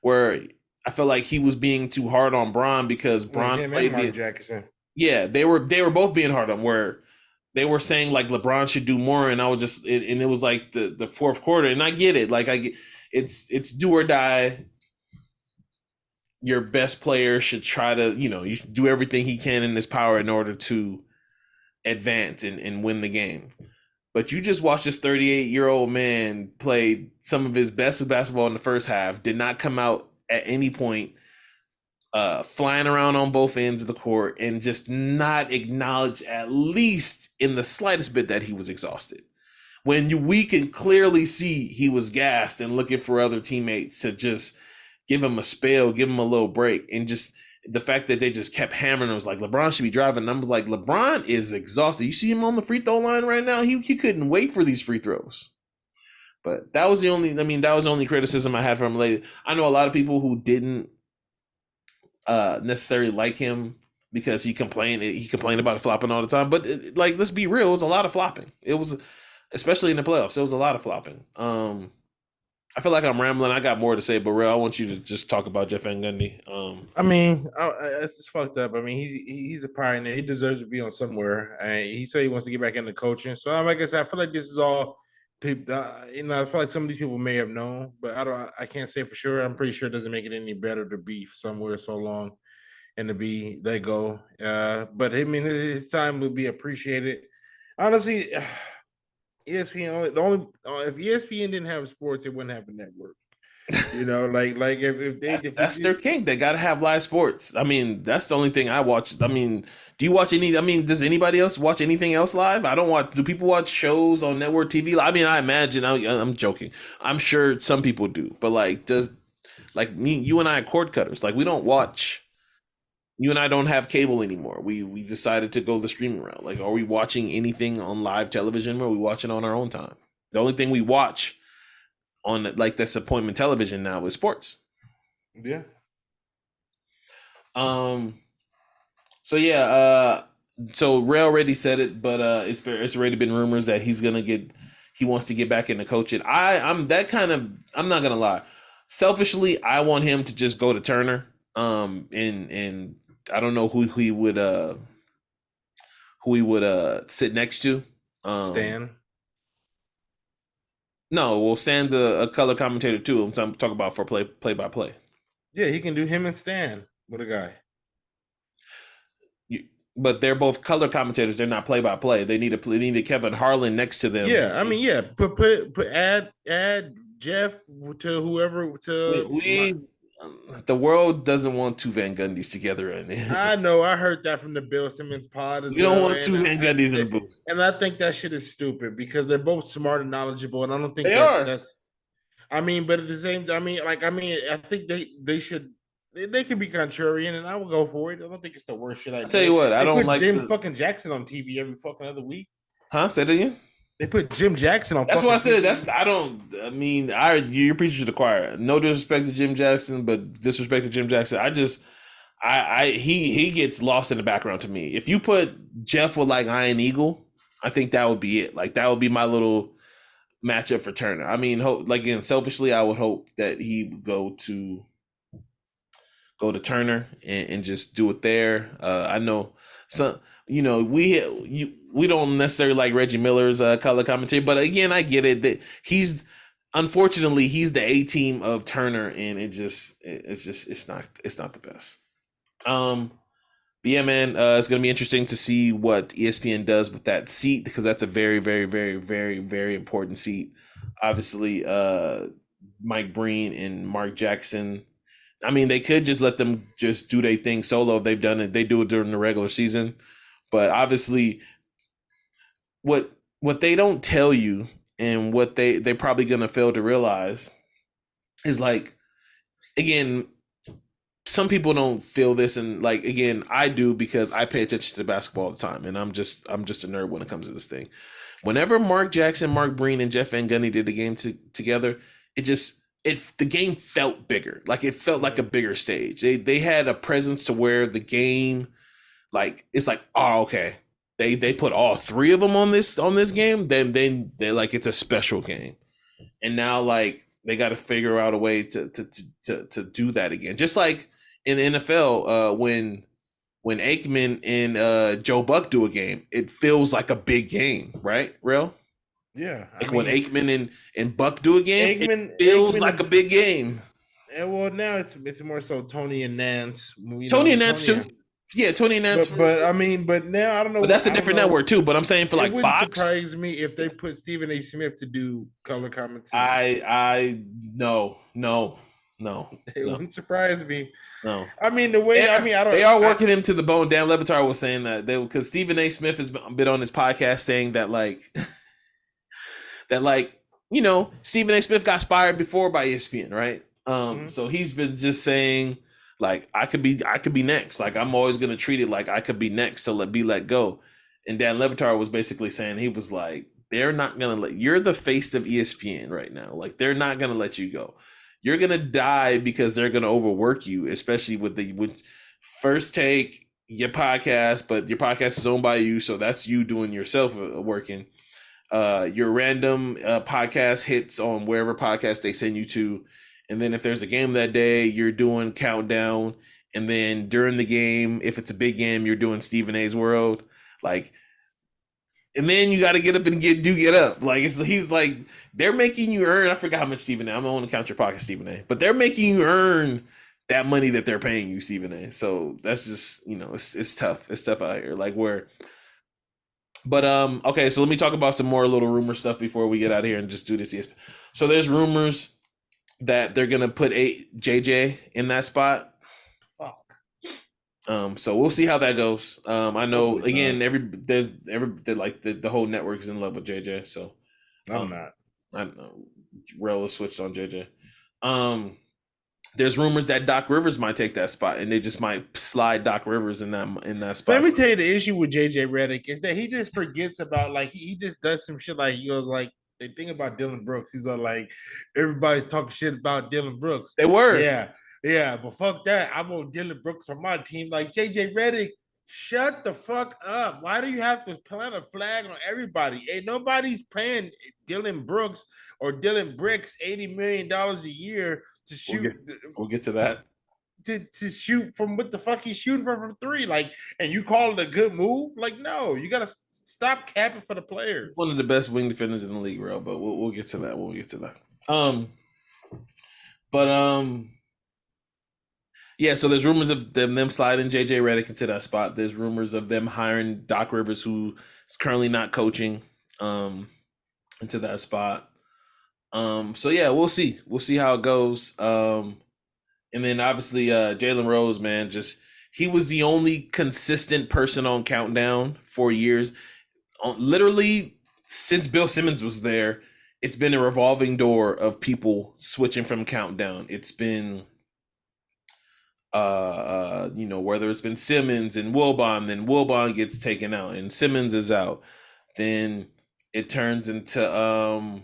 where I felt like he was being too hard on Bron because Wait, Bron him and played Mark the Jackson. yeah, they were both being hard on where they were saying like LeBron should do more, and I was just and it was like the fourth quarter, and I get it, like I get it's do or die. Your best player should try to you should do everything he can in his power in order to advance and win the game. But you just watched this 38-year-old man play some of his best basketball in the first half, did not come out at any point flying around on both ends of the court and just not acknowledge at least in the slightest bit that he was exhausted. We can clearly see he was gassed and looking for other teammates to just give him a spell, give him a little break, and just the fact that they just kept hammering him was like LeBron should be driving. And I was like, LeBron is exhausted. You see him on the free throw line right now. He couldn't wait for these free throws. But that was the only criticism I had for him lately. I know a lot of people who didn't necessarily like him because he complained about flopping all the time. But like, let's be real, it was a lot of flopping. It was, especially in the playoffs, it was a lot of flopping. I feel like I'm rambling. I got more to say, but Rell, I want you to just talk about Jeff Van Gundy. I mean, it's just fucked up. I mean, he's a pioneer. He deserves to be on somewhere. He said he wants to get back into coaching. So, like I said, I feel like this is all people. I feel like some of these people may have known, but I can't say for sure. I'm pretty sure it doesn't make it any better to be somewhere so long and to be let go. But I mean, his time would be appreciated. Honestly, ESPN the only if ESPN didn't have sports, it wouldn't have a network. Like if they That's their king. They got to have live sports. I mean, that's the only thing I watch. I mean, do you watch any? I mean, does anybody else watch anything else live? I don't watch. Do people watch shows on network TV? I mean, I imagine. I'm joking. I'm sure some people do, but like, like me, you and I are cord cutters. Like, we don't watch. You and I don't have cable anymore. We decided to go the streaming route. Like, are we watching anything on live television, or are we watching on our own time? The only thing we watch on like this appointment television now is sports. Yeah. So yeah, so Ray already said it, but it's already been rumors that he wants to get back into coaching. I'm not gonna lie. Selfishly, I want him to just go to Turner. And I don't know who he would sit next to. Stan. No, well, Stan's a color commentator too. I'm talking about for play by play. Yeah, he can do him and Stan with a guy. But they're both color commentators. They're not play by play. They need a Kevin Harlan next to them. Yeah, I mean, yeah. Add Jeff to whoever the world doesn't want two Van Gundys together. I know. I heard that from the Bill Simmons pod as well. You don't want two Van Gundys in the booth. And I think that shit is stupid because they're both smart and knowledgeable, and I don't think that's. I mean, but at the same time, I think they should. They can be contrarian, and I will go for it. I don't think it's the worst shit. I'll tell you what, I don't like Jim fucking Jackson on TV every fucking other week. Huh? Say that again. They put Jim Jackson on. That's what I said. You're preaching to the choir. No disrespect to Jim Jackson, but disrespect to Jim Jackson. He gets lost in the background to me. If you put Jeff with like Iron Eagle, I think that would be it. Like that would be my little matchup for Turner. I mean, again, selfishly, I would hope that he would go to Turner and just do it there. I know some, we don't necessarily like Reggie Miller's color commentary, but again, I get it that unfortunately he's the A team of Turner, and it's not the best. But yeah, man, it's gonna be interesting to see what ESPN does with that seat because that's a very, very, very, very, very important seat. Obviously, Mike Breen and Mark Jackson. I mean, they could just let them just do their thing solo. They've done it. They do it during the regular season, but obviously, what they don't tell you and what they're probably gonna fail to realize is like, again, some people don't feel this, and like again, I do because I pay attention to basketball all the time, and I'm just a nerd when it comes to this thing. Whenever Mark Jackson, Mark Breen, and Jeff Van Gundy did the game together, the game felt bigger. Like it felt like a bigger stage. They had a presence to where the game, like it's like, oh, okay, they put all three of them on this game. Then they like it's a special game. and now like they got to figure out a way to do that again. Just like in the NFL, when Aikman and Joe Buck do a game, it feels like a big game, right? Real? Yeah, I Like when mean, Aikman and Buck do a game, it feels Eggman, like a big game. well, now it's more so Tony and Nance, Tony and Nance too. Yeah, Tony and Nance. But I mean, but now I don't But know. that's a I don't different know. network too. But I'm saying for It like wouldn't Fox, surprise me if they put Stephen A. Smith to do color commentary. I no no no It no wouldn't surprise me. no. I mean, the way I mean, I They don't. are working him to the bone. Dan Levitar was saying that they because Stephen A. Smith has been on his podcast saying that like Stephen A. Smith got fired before by ESPN, right? So he's been just saying like I could be next. Like I'm always gonna treat it like I could be next to be let go. And Dan Levitar was basically saying he was like they're not gonna you're the face of ESPN right now. Like they're not gonna let you go. You're gonna die because they're gonna overwork you, especially with First Take your podcast, but your podcast is owned by you, so that's you doing yourself working. Your random podcast hits on wherever podcast they send you to, and then if there's a game that day, you're doing countdown, and then during the game, if it's a big game, you're doing Stephen A's World, like, and then you got to get up and get up. Like he's like they're making you earn. I forgot how much Stephen A. I'm gonna count your pocket, Stephen A. But they're making you earn that money that they're paying you, Stephen A. So that's just it's tough. It's tough out here. Like where. But okay, so let me talk about some more little rumor stuff before we get out of here and just do this. So there's rumors that they're gonna put JJ in that spot. Fuck. So we'll see how that goes. I know Hopefully again, not. the whole network is in love with JJ. So I'm not. I don't know. Rell has switched on JJ. There's rumors that Doc Rivers might take that spot, and they just might slide Doc Rivers in that spot. Let me tell you the issue with JJ Redick is that he just forgets about like he just does some shit like he goes like the thing about Dylan Brooks. He's all like everybody's talking shit about Dylan Brooks. They were. Yeah, but fuck that. I want Dylan Brooks on my team. Like JJ Redick, shut the fuck up. Why do you have to plant a flag on everybody? Ain't nobody's paying Dylan Brooks or Dylan Bricks $80 million a year to shoot. We'll get to that. To shoot from what the fuck he's shooting from three, like, and you call it a good move? Like, no, you gotta stop capping for the players. One of the best wing defenders in the league, bro. But we'll get to that. We'll get to that. Yeah. So there's rumors of them sliding JJ Redick into that spot. There's rumors of them hiring Doc Rivers, who is currently not coaching, into that spot. So yeah, we'll see. We'll see how it goes. And then obviously Jalen Rose, man, he was the only consistent person on Countdown for years. Literally since Bill Simmons was there, it's been a revolving door of people switching from Countdown. It's been whether it's been Simmons and Wilbon, then Wilbon gets taken out and Simmons is out. Then it turns into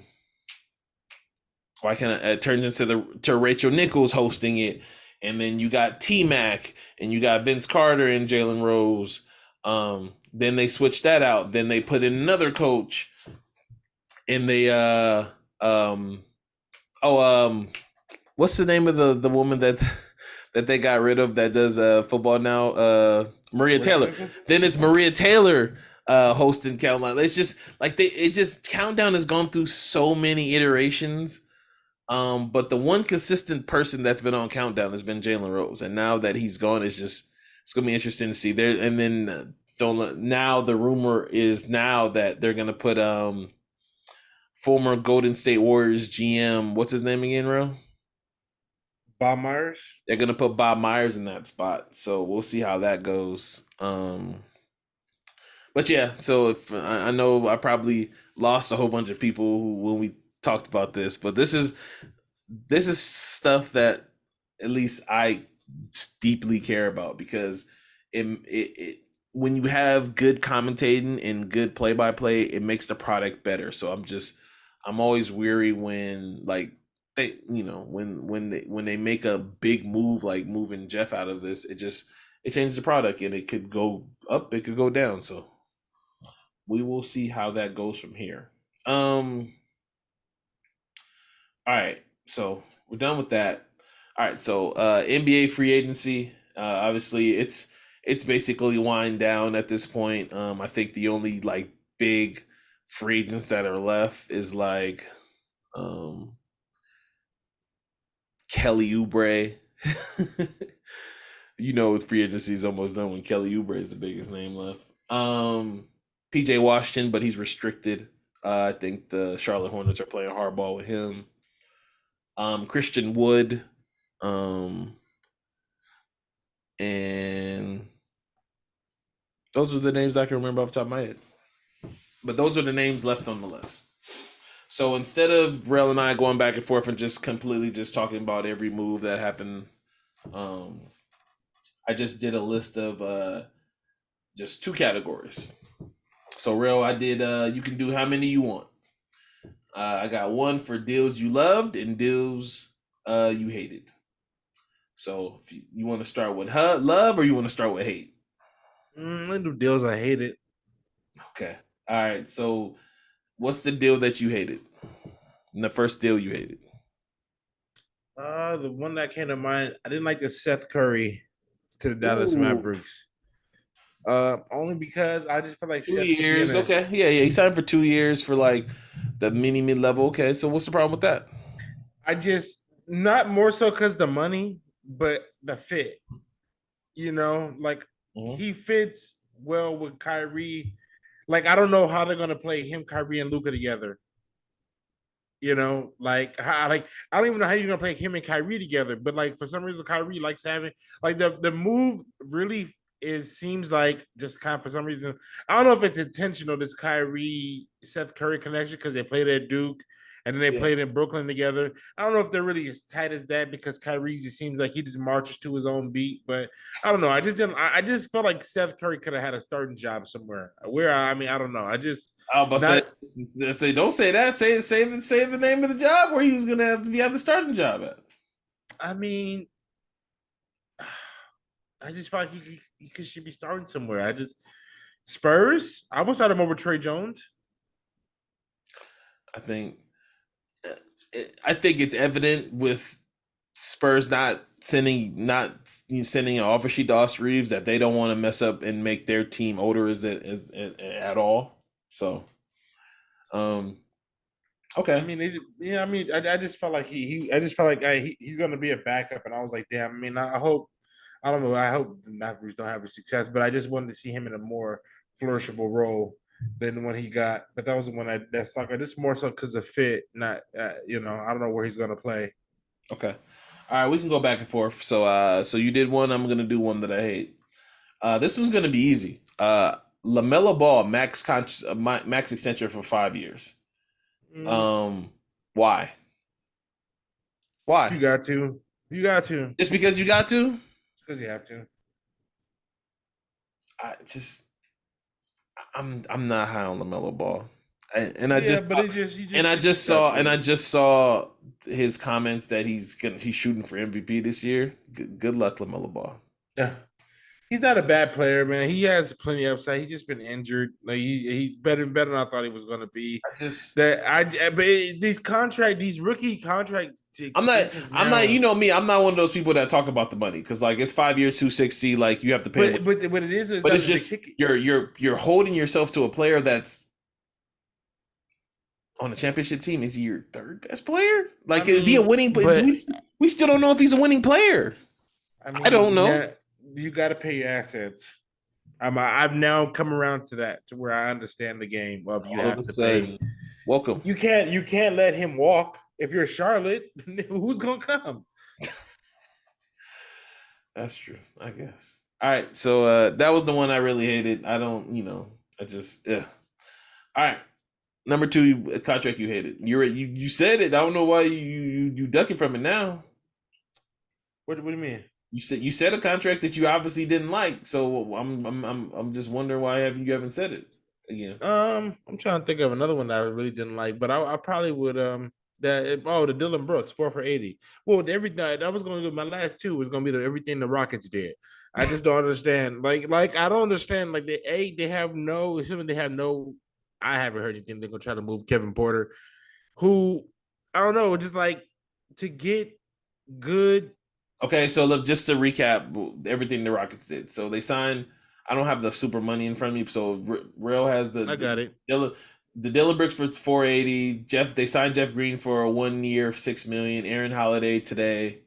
it turns into to Rachel Nichols hosting it, and then you got T-Mac and you got Vince Carter and Jalen Rose. Then they switched that out. Then they put in another coach, and they what's the name of the woman that they got rid of that does football now? Maria Taylor. Then it's Maria Taylor hosting Countdown. It's just like Countdown has gone through so many iterations. But the one consistent person that's been on Countdown has been Jalen Rose, and now that he's gone, it's gonna be interesting to see there. And then so now the rumor is now that they're gonna put former Golden State Warriors GM, what's his name again, Real? Bob Myers. They're gonna put Bob Myers in that spot, so we'll see how that goes. But yeah, so if I know I probably lost a whole bunch of people when we talked about this, but this is stuff that at least I deeply care about, because it when you have good commentating and good play-by-play, it makes the product better. So I'm always weary when like they when they make a big move like moving Jeff out of this, it changes the product, and it could go up, it could go down. So we will see how that goes from here. All right, so we're done with that. All right, so NBA free agency. Obviously, it's basically wind down at this point. I think the only like big free agents that are left is like um, Kelly Oubre. Free agency is almost done when Kelly Oubre is the biggest name left. PJ Washington, but he's restricted. I think the Charlotte Hornets are playing hardball with him. Christian Wood, and those are the names I can remember off the top of my head. But those are the names left on the list. So instead of Rel and I going back and forth and just completely just talking about every move that happened, I just did a list of just two categories. So Rel, I did. You can do how many you want. I got one for deals you loved and deals you hated. So if you want to start with love or you want to start with hate? Let's do deals I hated. Okay. All right. So what's the deal that you hated? And the first deal you hated? The one that came to mind, I didn't like the Seth Curry to the Dallas Ooh. Mavericks. Only because I just feel like 2 Seth years. Okay. Yeah. He signed for 2 years for like the mid level. Okay. So what's the problem with that? I just not more so because the money, but the fit. Like he fits well with Kyrie. Like I don't know how they're gonna play him, Kyrie, and Luka together. Like I don't even know how you're gonna play him and Kyrie together. But like for some reason, Kyrie likes having like the move really seems like just kind of for some reason. I don't know if it's intentional, this Kyrie Seth Curry connection, because they played at Duke and then they played in Brooklyn together. I don't know if they're really as tight as that because Kyrie just seems like he just marches to his own beat. But I don't know. I just didn't. I just felt like Seth Curry could have had a starting job somewhere. I don't know. I just I was about to say, don't say that. Say the name of the job where he was gonna have the starting job at. I mean, I just feel like he should be starting somewhere. Spurs. I almost had him over Trey Jones. I think it's evident with Spurs not sending an offer sheet to Austin Reeves that they don't want to mess up and make their team older at all. So, okay. I mean, I just felt like I just felt like he's going to be a backup, and I was like, damn. I mean, I hope. I don't know. I hope the Mavericks don't have a success, but I just wanted to see him in a more flourishable role than the one he got. But that was the one that's like just more so because of fit, not I don't know where he's going to play. Okay. All right, we can go back and forth. So you did one. I'm gonna do one that I hate. This one's gonna be easy. LaMelo Ball max extension for 5 years. Why? Why? You got to. You got to. Just because you got to? Because you have to. I'm not high on LaMelo Ball. I just saw his comments that he's shooting for MVP this year. Good luck, LaMelo Ball. Yeah. He's not a bad player, man. He has plenty of upside. He's just been injured. Like he's better than I thought he was going to be. These rookie contract. I'm not. You know me. I'm not one of those people that talk about the money because like it's 5 years, 260. Like you have to pay. But it is. But it's just you're holding yourself to a player that's on a championship team. Is he your third best player? Like is he a winning? We still don't know if he's a winning player. I don't know. Yeah, you got to pay your assets. I've now come around to that, to where I understand the game of you have to pay. Welcome. You can't let him walk. If you're Charlotte, who's gonna come? That's true, I guess. All right, so that was the one I really hated. I don't, I just yeah. All right, number 2 contract you hated. You said it. I don't know why you ducking from it now. What do you mean? You said a contract that you obviously didn't like, so I'm just wondering why you haven't said it again. I'm trying to think of another one that I really didn't like, but I probably would the Dylan Brooks 4 for 80. Well, everything that was going to do. My last 2 was going to be everything the Rockets did. I just don't understand. Like I don't understand. Like they have no. I haven't heard anything. They're gonna try to move Kevin Porter, who I don't know, just like to get good. Okay, so look, just to recap everything the Rockets did. So they signed. I don't have the super money in front of me. So Rail has I got it. The Dillon Brooks for 480. They signed Jeff Green for a 1 year, 6 million. Aaron Holiday today.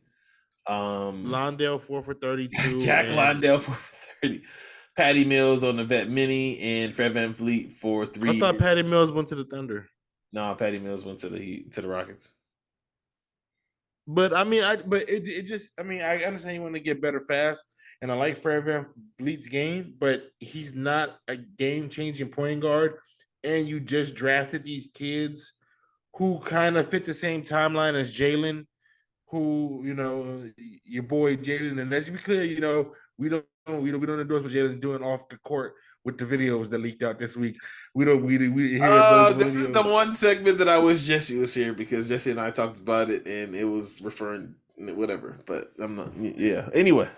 Londale 4 for 32 Jack and Londale for 30. Patty Mills on the Vet Mini and Fred Van Fleet for I 3 thought years. Patty Mills went to the Thunder. No, Patty Mills went to the Rockets. But I mean, it just I mean, I understand you want to get better fast, and I like Fred Van Vliet's game, but he's not a game changing point guard. And you just drafted these kids who kind of fit the same timeline as Jalen, who your boy Jalen. And let's be clear, we don't endorse what Jalen's doing off the court with the videos that leaked out this week. We hear those This is the videos. one segment that I wish Jesse was here because Jesse and I talked about it and it was referring whatever. But I'm not. Yeah. Anyway.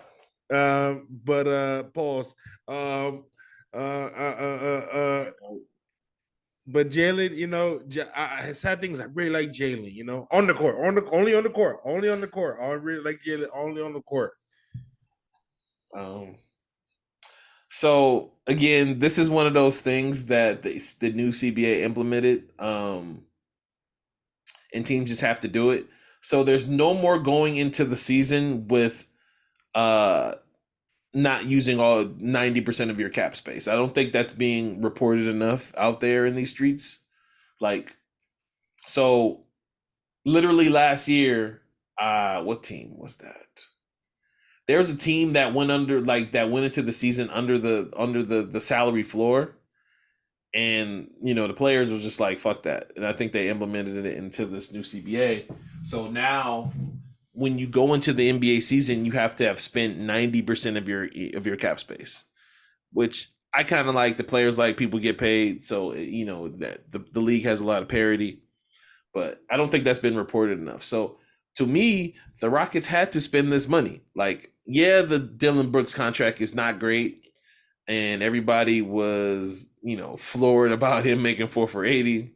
But pause. Uh, uh, uh, uh, but Jalen, his sad things. I really like Jalen. On the court, only on the court, only on the court. I really like Jalen, only on the court. So again, this is one of those things that the new CBA implemented, and teams just have to do it. So there's no more going into the season with not using all 90% of your cap space. I don't think that's being reported enough out there in these streets. Like, so literally last year, what team was that? There was a team that went into the season under the salary floor, and the players were just like fuck that, and I think they implemented it into this new CBA. So now when you go into the NBA season, you have to have spent 90% of your cap space, which I kind of like. The players like people get paid, so that the league has a lot of parity, but I don't think that's been reported enough. So to me, the Rockets had to spend this money. Like, yeah, the Dillon Brooks contract is not great, and everybody was floored about him making 4 for 80.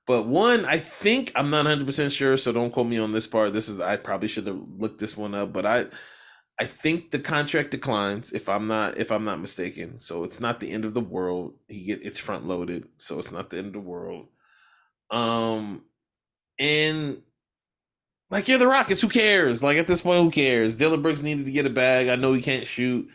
But one, I think I'm not 100% sure, so don't quote me on this part. I probably should have looked this one up, but I think the contract declines if I'm not mistaken. So it's not the end of the world. It's front loaded, so it's not the end of the world. And like, you're the Rockets, who cares? Like, at this point, who cares? Dillon Brooks needed to get a bag. I know he can't shoot.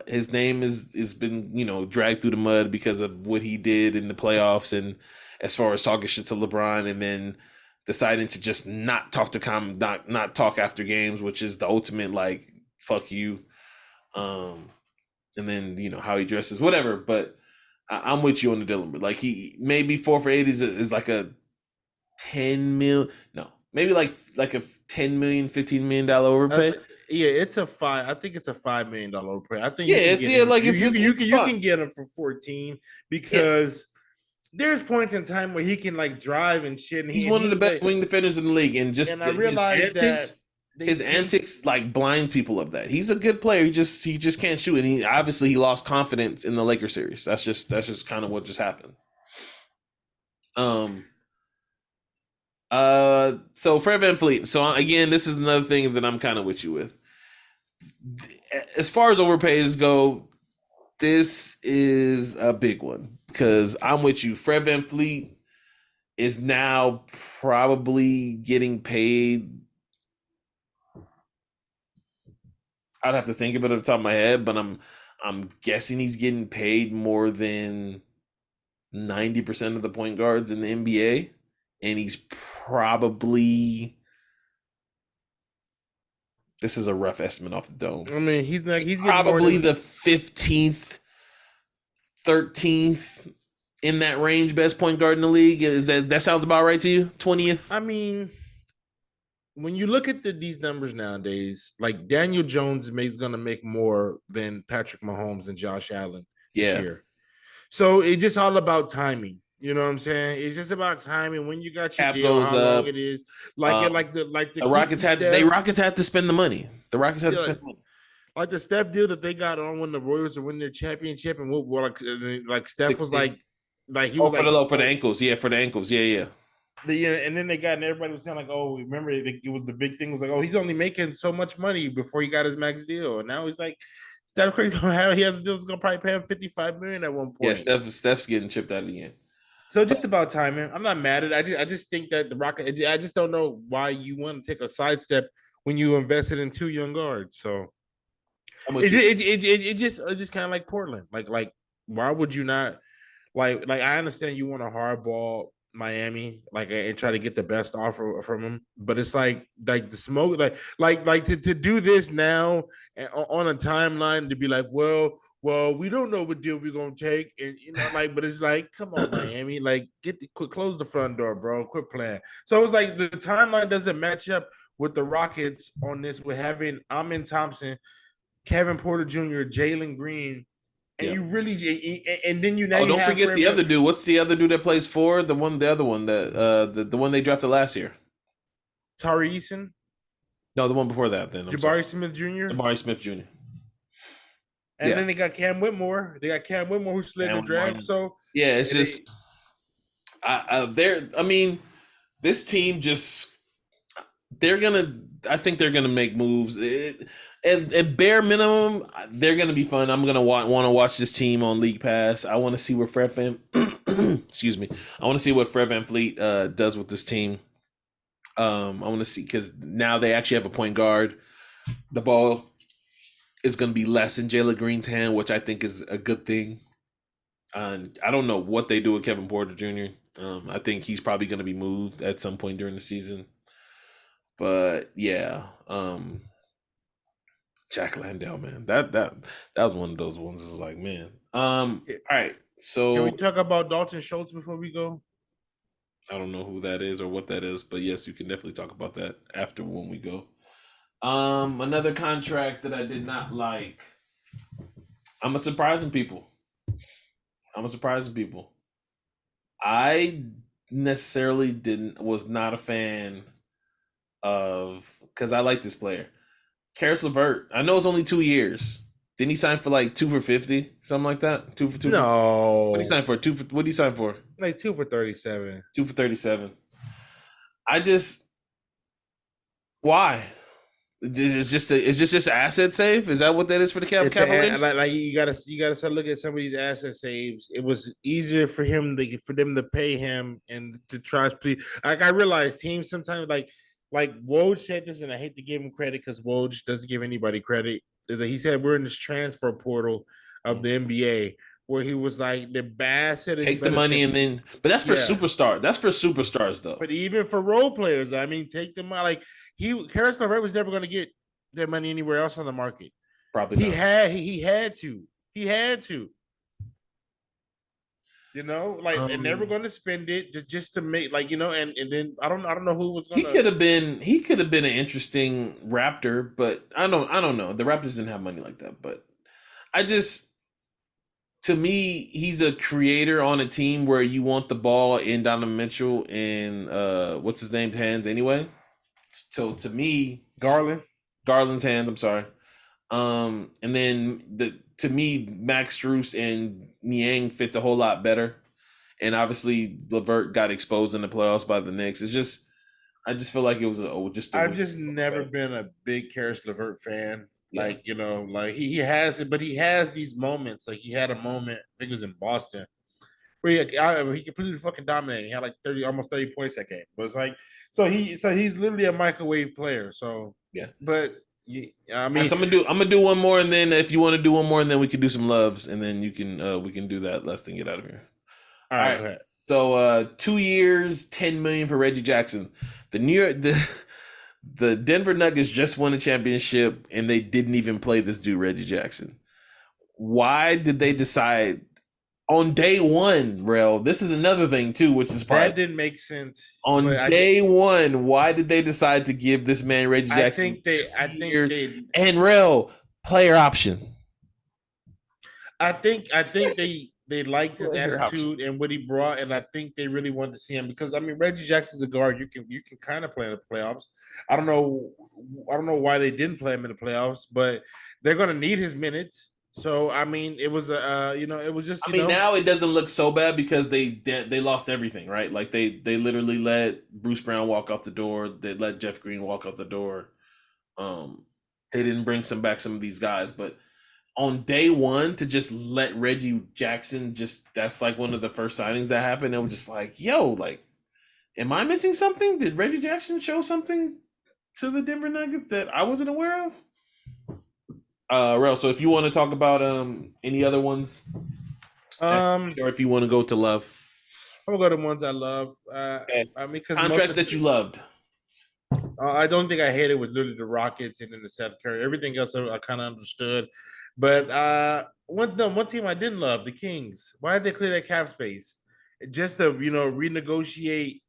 His name is been dragged through the mud because of what he did in the playoffs, and as far as talking shit to LeBron and then deciding to just not talk not talk after games, which is the ultimate like fuck you. And then how he dresses, whatever. But I'm with you on the Dillon. Like, he maybe 4 for 80 is like a 10 mil. No, maybe like a 10 million, $15 million overpay. Yeah, it's a five. I think it's a $5 million overpay. I think you can get him for 14 because there's points in time where he can like drive and shit. And he's one of the best wing defenders in the league, and I realized that his antics like blind people of that. He's a good player. He just can't shoot, and he lost confidence in the Lakers series. That's just kind of what just happened. So Fred VanVleet. So again, this is another thing that I'm kind of with you with. As far as overpays go, this is a big one because I'm with you. Fred VanVleet is now probably getting paid. I'd have to think of it off the top of my head, but I'm guessing he's getting paid more than 90% of the point guards in the NBA, and he's probably, this is a rough estimate off the dome. I mean, he's probably the 15th, 13th in that range best point guard in the league. Is that sounds about right to you? 20th? I mean, when you look at these numbers nowadays, like Daniel Jones is going to make more than Patrick Mahomes and Josh Allen this year. So it's just all about timing. You know what I'm saying? It's just about timing. When you got your cap deal, goes how up. long it is. The Rockets had to spend the money. The Rockets had to spend the money. Like the Steph deal that they got on when the Royals were winning their championship, and like Steph 16. Was like Like he Oh, was for like the ankles. Yeah, for the ankles. Yeah. and then and everybody was saying like, oh, remember it was the big thing was like, oh, he's only making so much money before he got his max deal, and now he's like, Steph Curry's gonna have he has a deal that's gonna probably pay him 55 million at one Yeah, point. Steph's getting chipped out again. So just about timing. I'm not mad at it. I just think that the Rocket. I just don't know why you want to take a sidestep when you invested in two young guards. So it just kind of like Portland. Like why would you not like I understand you want to hardball Miami and try to get the best offer from them, but it's like the smoke to do this now on a timeline to be like, well, we don't know what deal we're gonna take, and but it's like, come on, Miami, like close the front door, bro, quit playing. So it's like the timeline doesn't match up with the Rockets on this. With having Amin Thompson, Kevin Porter Jr., Jalen Green, and Yeah. you really, and then you now Oh, you don't have forget the other dude. What's the other dude that plays for the other one that the one they drafted last year? Tari Eason, No, the one before that. Then I'm sorry, Jabari Smith Jr., Jabari Smith Jr. and then they got Cam Whitmore. They got Cam Whitmore who slid in the draft. So yeah, it's just I mean, this team just I think they're gonna make moves. At bare minimum, they're gonna be fun. I'm gonna want to watch this team on League Pass. I want to see where Fred Van excuse me. I want to see what Fred VanVleet does with this team. I want to see because now they actually have a point guard. The ball is going to be less in Jalen Green's hand, which I think is a good thing. I don't know what they do with Kevin Porter Jr. I think he's probably going to be moved at some point during the season. But yeah, Jack Landale, man, that was one of those ones. Is like, man. All right, so can we talk about Dalton Schultz before we go? I don't know who that is or what that is, but yes, you can definitely talk about that after when we go. Another contract that I did not like. I'm a surprising people. I necessarily was not a fan of because I like this player. Karis LeVert. I know it's only 2 years. Didn't he sign for like 2 for 50? Something like that? 2 for 2 No. What did he sign for? What did he sign for? Like 2 for 37. 2 for 37. Why? It's just an asset save. Is that what that is for the Cavaliers? Like you gotta start looking at some of these asset saves. It was easier for them to pay him and to try to please. Like I realize teams sometimes like Woj said this, and I hate to give him credit because Woj doesn't give anybody credit. He said we're in this transfer portal of the NBA where he was like the basket is take the money and then, but that's for superstar. That's for superstars though. But even for role players, I mean, take them out. Like Karis LeVert was never going to get their money anywhere else on the market. Probably not. He had to. And never going to spend it just to make and then I don't know who was going to. He could have been an interesting Raptor, but I don't know. The Raptors didn't have money like that, but to me, he's a creator on a team where you want the ball in Donovan Mitchell and what's his name's hands anyway. So to me, Garland's hands. I'm sorry. And then to me, Max Strus and Niang fits a whole lot better. And obviously, LeVert got exposed in the playoffs by the Knicks. I just feel like it was I've just never been a big Karis LeVert fan. Yeah. He has it, but he has these moments. Like he had a moment, I think it was in Boston, where he completely fucking dominated. He had like almost 30 points that game. But it's like, so he's literally a microwave player. So yeah, but I mean, so I'm gonna do one more, and then if you want to do one more, and then we can do some loves, and then you can we can do that. Let's then get out of here. All right. So 2 years, $10 million for Reggie Jackson. The Denver Nuggets just won a championship, and they didn't even play this dude, Reggie Jackson. Why did they decide on day one, Rell? This is another thing, too, which is that didn't make sense. On day one, why did they decide to give this man, Reggie Jackson, I think they and Rell, player option? I think they liked his attitude and what he brought, and I think they really wanted to see him because I mean Reggie Jackson's a guard you can kind of play in the playoffs. I don't know why they didn't play him in the playoffs, but they're going to need his minutes. So I mean, it was it was just I mean, now it doesn't look so bad because they lost everything, right? Like they literally let Bruce Brown walk out the door. They let Jeff Green walk out the door. Um, they didn't bring some of these guys, but on day one to just let Reggie Jackson that's like one of the first signings that happened. It was just like, yo, like, am I missing something? Did Reggie Jackson show something to the Denver Nuggets that I wasn't aware of? Rel, so if you want to talk about any other ones, um or if you want to go to love, I'm gonna go to the ones I love. okay. I mean, because most Contracts of that you loved. I don't think I hated with literally the Rockets and then the Seth Curry. Everything else I kind of understood, but one team I didn't love, the Kings. Why did they clear that cap space? Just to renegotiate,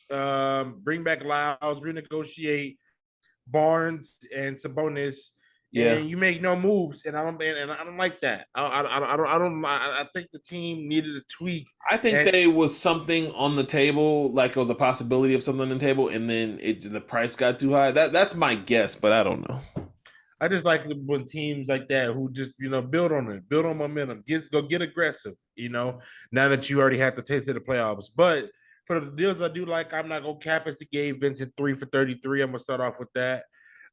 bring back Lyles, renegotiate Barnes and Sabonis, Yeah, and you make no moves, and I don't like that. I think the team needed a tweak, I think and there was something on the table, like it was a possibility of something on the table, and then the price got too high. That's my guess, but I don't know. I just like when teams like that who just build on it, build on momentum, go get aggressive. Now that you already had the taste of the playoffs, but for the deals I do like, I'm not gonna cap as the Gabe Vincent 3 for 33. I'm gonna start off with that.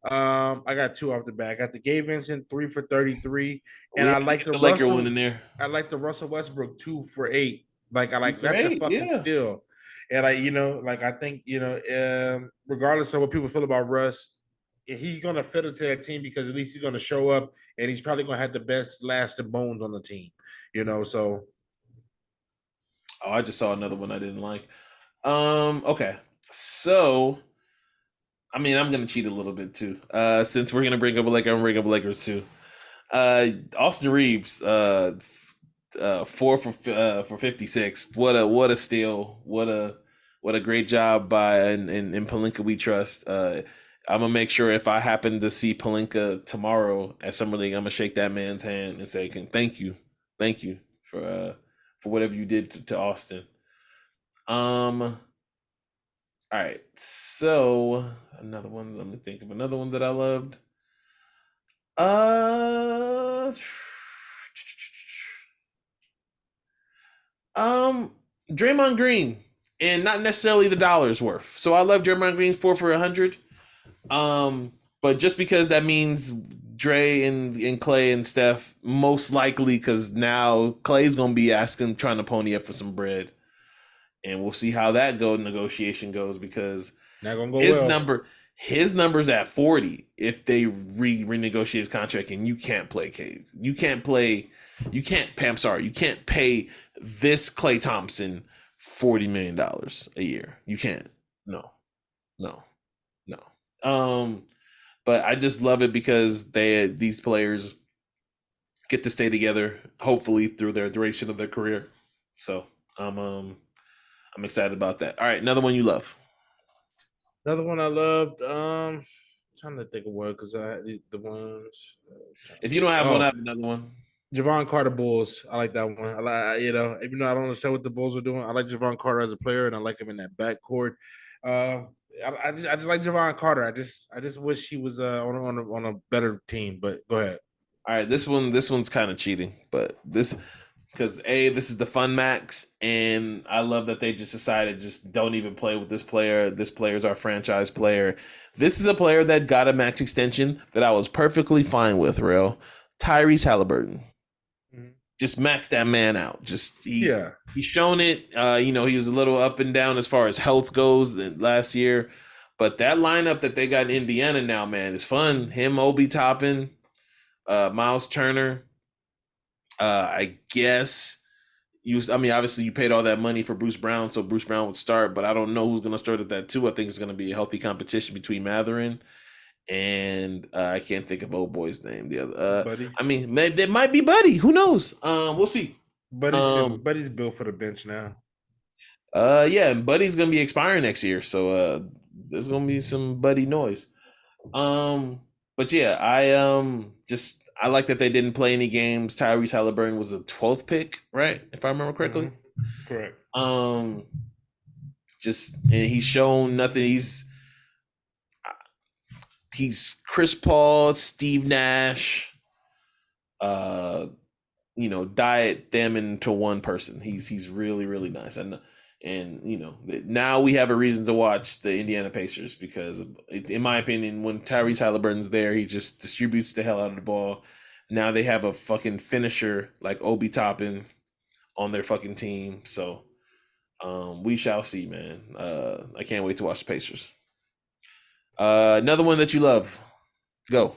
I got two off the bat. I got the Gabe Vincent 3 for 33, and We have to get the Laker one in there. I like the Russell Westbrook 2 for 8. Like I like that's a Great, fucking yeah. steal. And like I think regardless of what people feel about Russ, he's gonna fit into that team because at least he's gonna show up and he's probably gonna have the best lasting bones on the team. So Oh, I just saw another one I didn't like. Okay. So, I mean, I'm gonna cheat a little bit too. Since we're gonna bring up a Laker, I'm gonna bring up Lakers too. Austin Reeves, 4 for 56. What a steal. What a great job by in Palinka we trust. I'm gonna make sure if I happen to see Palinka tomorrow at Summer League, I'm gonna shake that man's hand and say, thank you for whatever you did to Austin. All right, so another one. Let me think of another one that I loved. Uh, um, Draymond Green, and not necessarily the dollars worth. So I love Draymond Green 4 for 100. But just because that means Dre and Clay and Steph most likely, because now Clay's gonna be trying to pony up for some bread, and we'll see how that negotiation goes because not gonna go his well. number his number's at 40 if they renegotiate his contract, and you can't play Cave. You can't pay, I'm sorry, you can't pay this Clay Thompson $40 million a year. You can't. No, no, no. But I just love it because these players get to stay together, hopefully through their duration of their career. So I'm excited about that. All right, another one you love. Another one I loved. Trying to think of one because I the ones. Trying to If you think. don't have one, I Oh, have another one. Javon Carter Bulls. I like that one. I like even though I don't understand what the Bulls are doing, I like Javon Carter as a player, and I like him in that backcourt. Uh, I just like Javon Carter. I just wish he was on a better team. But go ahead. All right, this one's kind of cheating, but because this is the Fun Max, and I love that they just decided just don't even play with this player. This player is our franchise player. This is a player that got a max extension that I was perfectly fine with. Real Tyrese Halliburton. Mhm. Just max that man out. Just Yeah, he's shown it. He was a little up and down as far as health goes last year, but that lineup that they got in Indiana now, man, is fun. Him, Obi Toppin, Miles Turner. I guess I mean, obviously you paid all that money for Bruce Brown, so Bruce Brown would start, but I don't know who's going to start at that too. I think it's going to be a healthy competition between Matherin and I can't think of old boy's name. The other, buddy. I mean, there might be Buddy. Who knows? We'll see. Buddy's built for the bench now. Yeah, and Buddy's gonna be expiring next year, so there's gonna be some Buddy noise. Um, but yeah, I like that they didn't play any games. Tyrese Halliburton was a 12th pick, right? If I remember correctly. Mm-hmm. Correct. Um, and he's shown nothing. He's Chris Paul, Steve Nash, uh, diet them into one person. He's really really nice, and now we have a reason to watch the Indiana Pacers because, in my opinion, when Tyrese Halliburton's there, he just distributes the hell out of the ball. Now they have a fucking finisher like Obi Toppin on their fucking team, so we shall see, man. I can't wait to watch the Pacers. Another one that you love, go.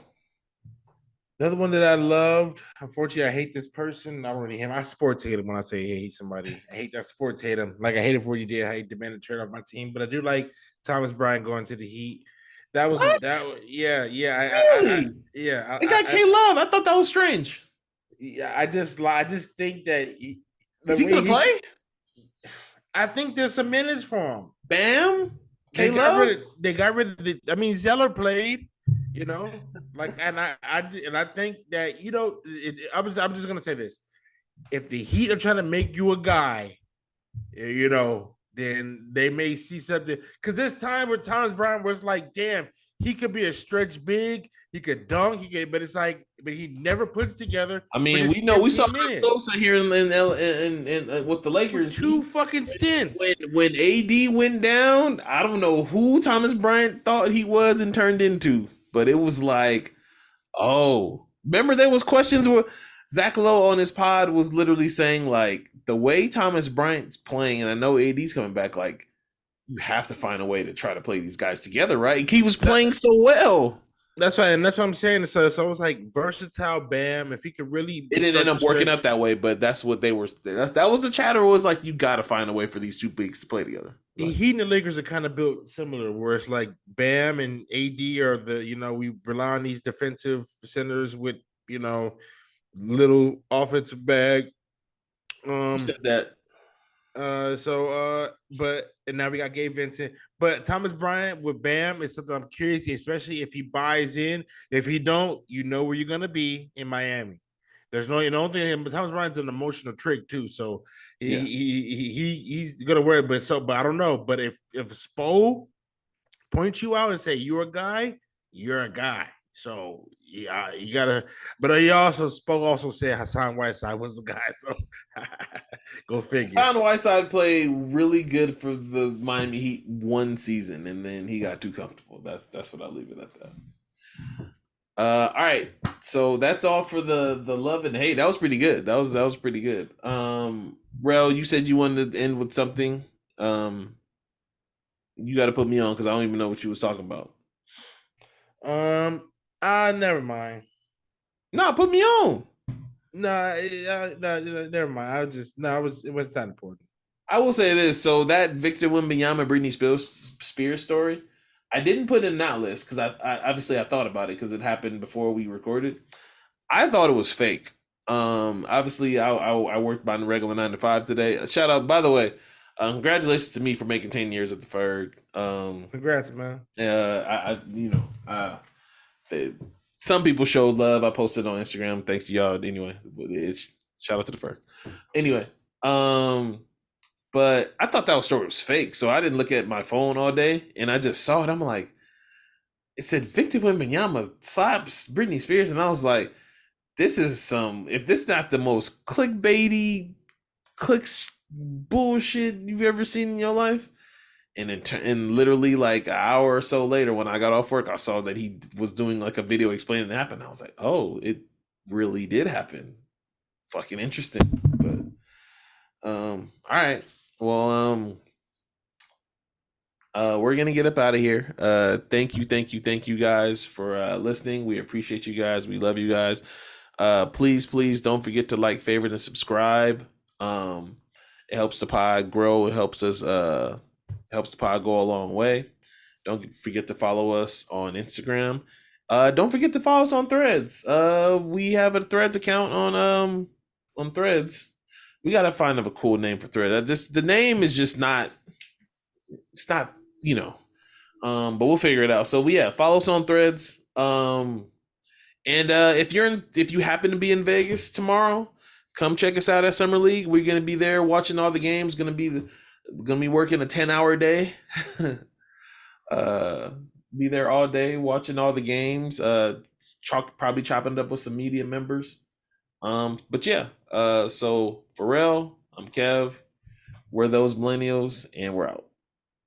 Another one that I loved. Unfortunately, I hate this person. I don't really hate him. I sports hate him when I say I hate somebody. I hate that sports hate him. Like I hate it for what you did. I hate demanded trade off my team. But I do like Thomas Bryant going to the Heat. What? Yeah, Really? yeah. They got K Love. I thought that was strange. Yeah. I just think that Is the he way gonna he, play? I think there's some minutes for him. Bam, K Love. They got rid of the. I mean, Zeller played. You know, like, and I think that I'm just gonna say this: if the Heat are trying to make you a guy, then they may see something. Because there's time where Thomas Bryant was like, damn, he could be a stretch big, he could dunk, but it's like, but he never puts together. I For mean, just we know we saw 15 minutes Closer here in with the for Lakers. two fucking stints. When AD went down, I don't know who Thomas Bryant thought he was and turned into, but it was like, oh, remember there was questions where Zach Lowe on his pod was literally saying like the way Thomas Bryant's playing, and I know AD's coming back, like you have to find a way to try to play these guys together, right? He was playing so well. That's right, and that's what I'm saying. So it was like versatile Bam. If he could really It didn't end start to up working out stretch, that way, but that's what they were. That was the chatter. Was like you got to find a way for these two bigs to play together. the Like, Heat and the Lakers are kind of built similar, where it's like Bam and AD are we rely on these defensive centers with little offensive bag. who Um, said that? but and now we got Gabe Vincent, but Thomas Bryant with Bam is something I'm curious, especially if he buys in. If he don't, you know where you're gonna be in Miami. There's no, don't think, but Thomas Bryant's an emotional trick too, so Yeah, he's gonna worry. But I don't know. But if Spo point you out and say you're a guy, you're a guy. So yeah, you gotta. But he also Spo also said Hassan Whiteside was the guy. So go figure. Hassan Whiteside played really good for the Miami Heat one season, and then he got too comfortable. That's what I'll leave it at that. All right, so that's all for the love and hate. That was pretty good. That was pretty good. Rel, you said you wanted to end with something. You got to put me on because I don't even know what you was talking about. Never mind. No, put me on. No, never mind. It was not important. I will say this: so that Victor Wembanyama Britney Spears story, I didn't put in that list because I obviously I thought about it because it happened before we recorded. I thought it was fake. Obviously I worked by the regular 9 to 5 today. Shout out, by the way, congratulations to me for making 10 years at the Ferg. Congrats, man. Some people showed love. I posted on Instagram. Thanks to y'all. Anyway, it's shout out to the Ferg. Anyway, but I thought that story was fake, so I didn't look at my phone all day, and I just saw it. I'm like, it said Victor Wembanyama slaps Britney Spears, and I was like, this is some. If this not the most clickbaity, clicks bullshit you've ever seen in your life, and literally like an hour or so later, when I got off work, I saw that he was doing like a video explaining it happened. I was like, oh, it really did happen. Fucking interesting, but all right. Well, we're gonna get up out of here. Thank you guys for listening. We appreciate you guys. We love you guys. Please don't forget to like, favorite, and subscribe. It helps the pod grow. It helps us. Helps the pod go a long way. Don't forget to follow us on Instagram. Don't forget to follow us on Threads. We have a Threads account on Threads. We gotta find a cool name for Threads. The name is just not. It's not, but we'll figure it out. So follow us on Threads. And if you happen to be in Vegas tomorrow, come check us out at Summer League. We're gonna be there watching all the games. Gonna be working a 10-hour day. Be there all day watching all the games. Probably chopping it up with some media members. But yeah, so for Rell, I'm Kev. We're those millennials, and we're out.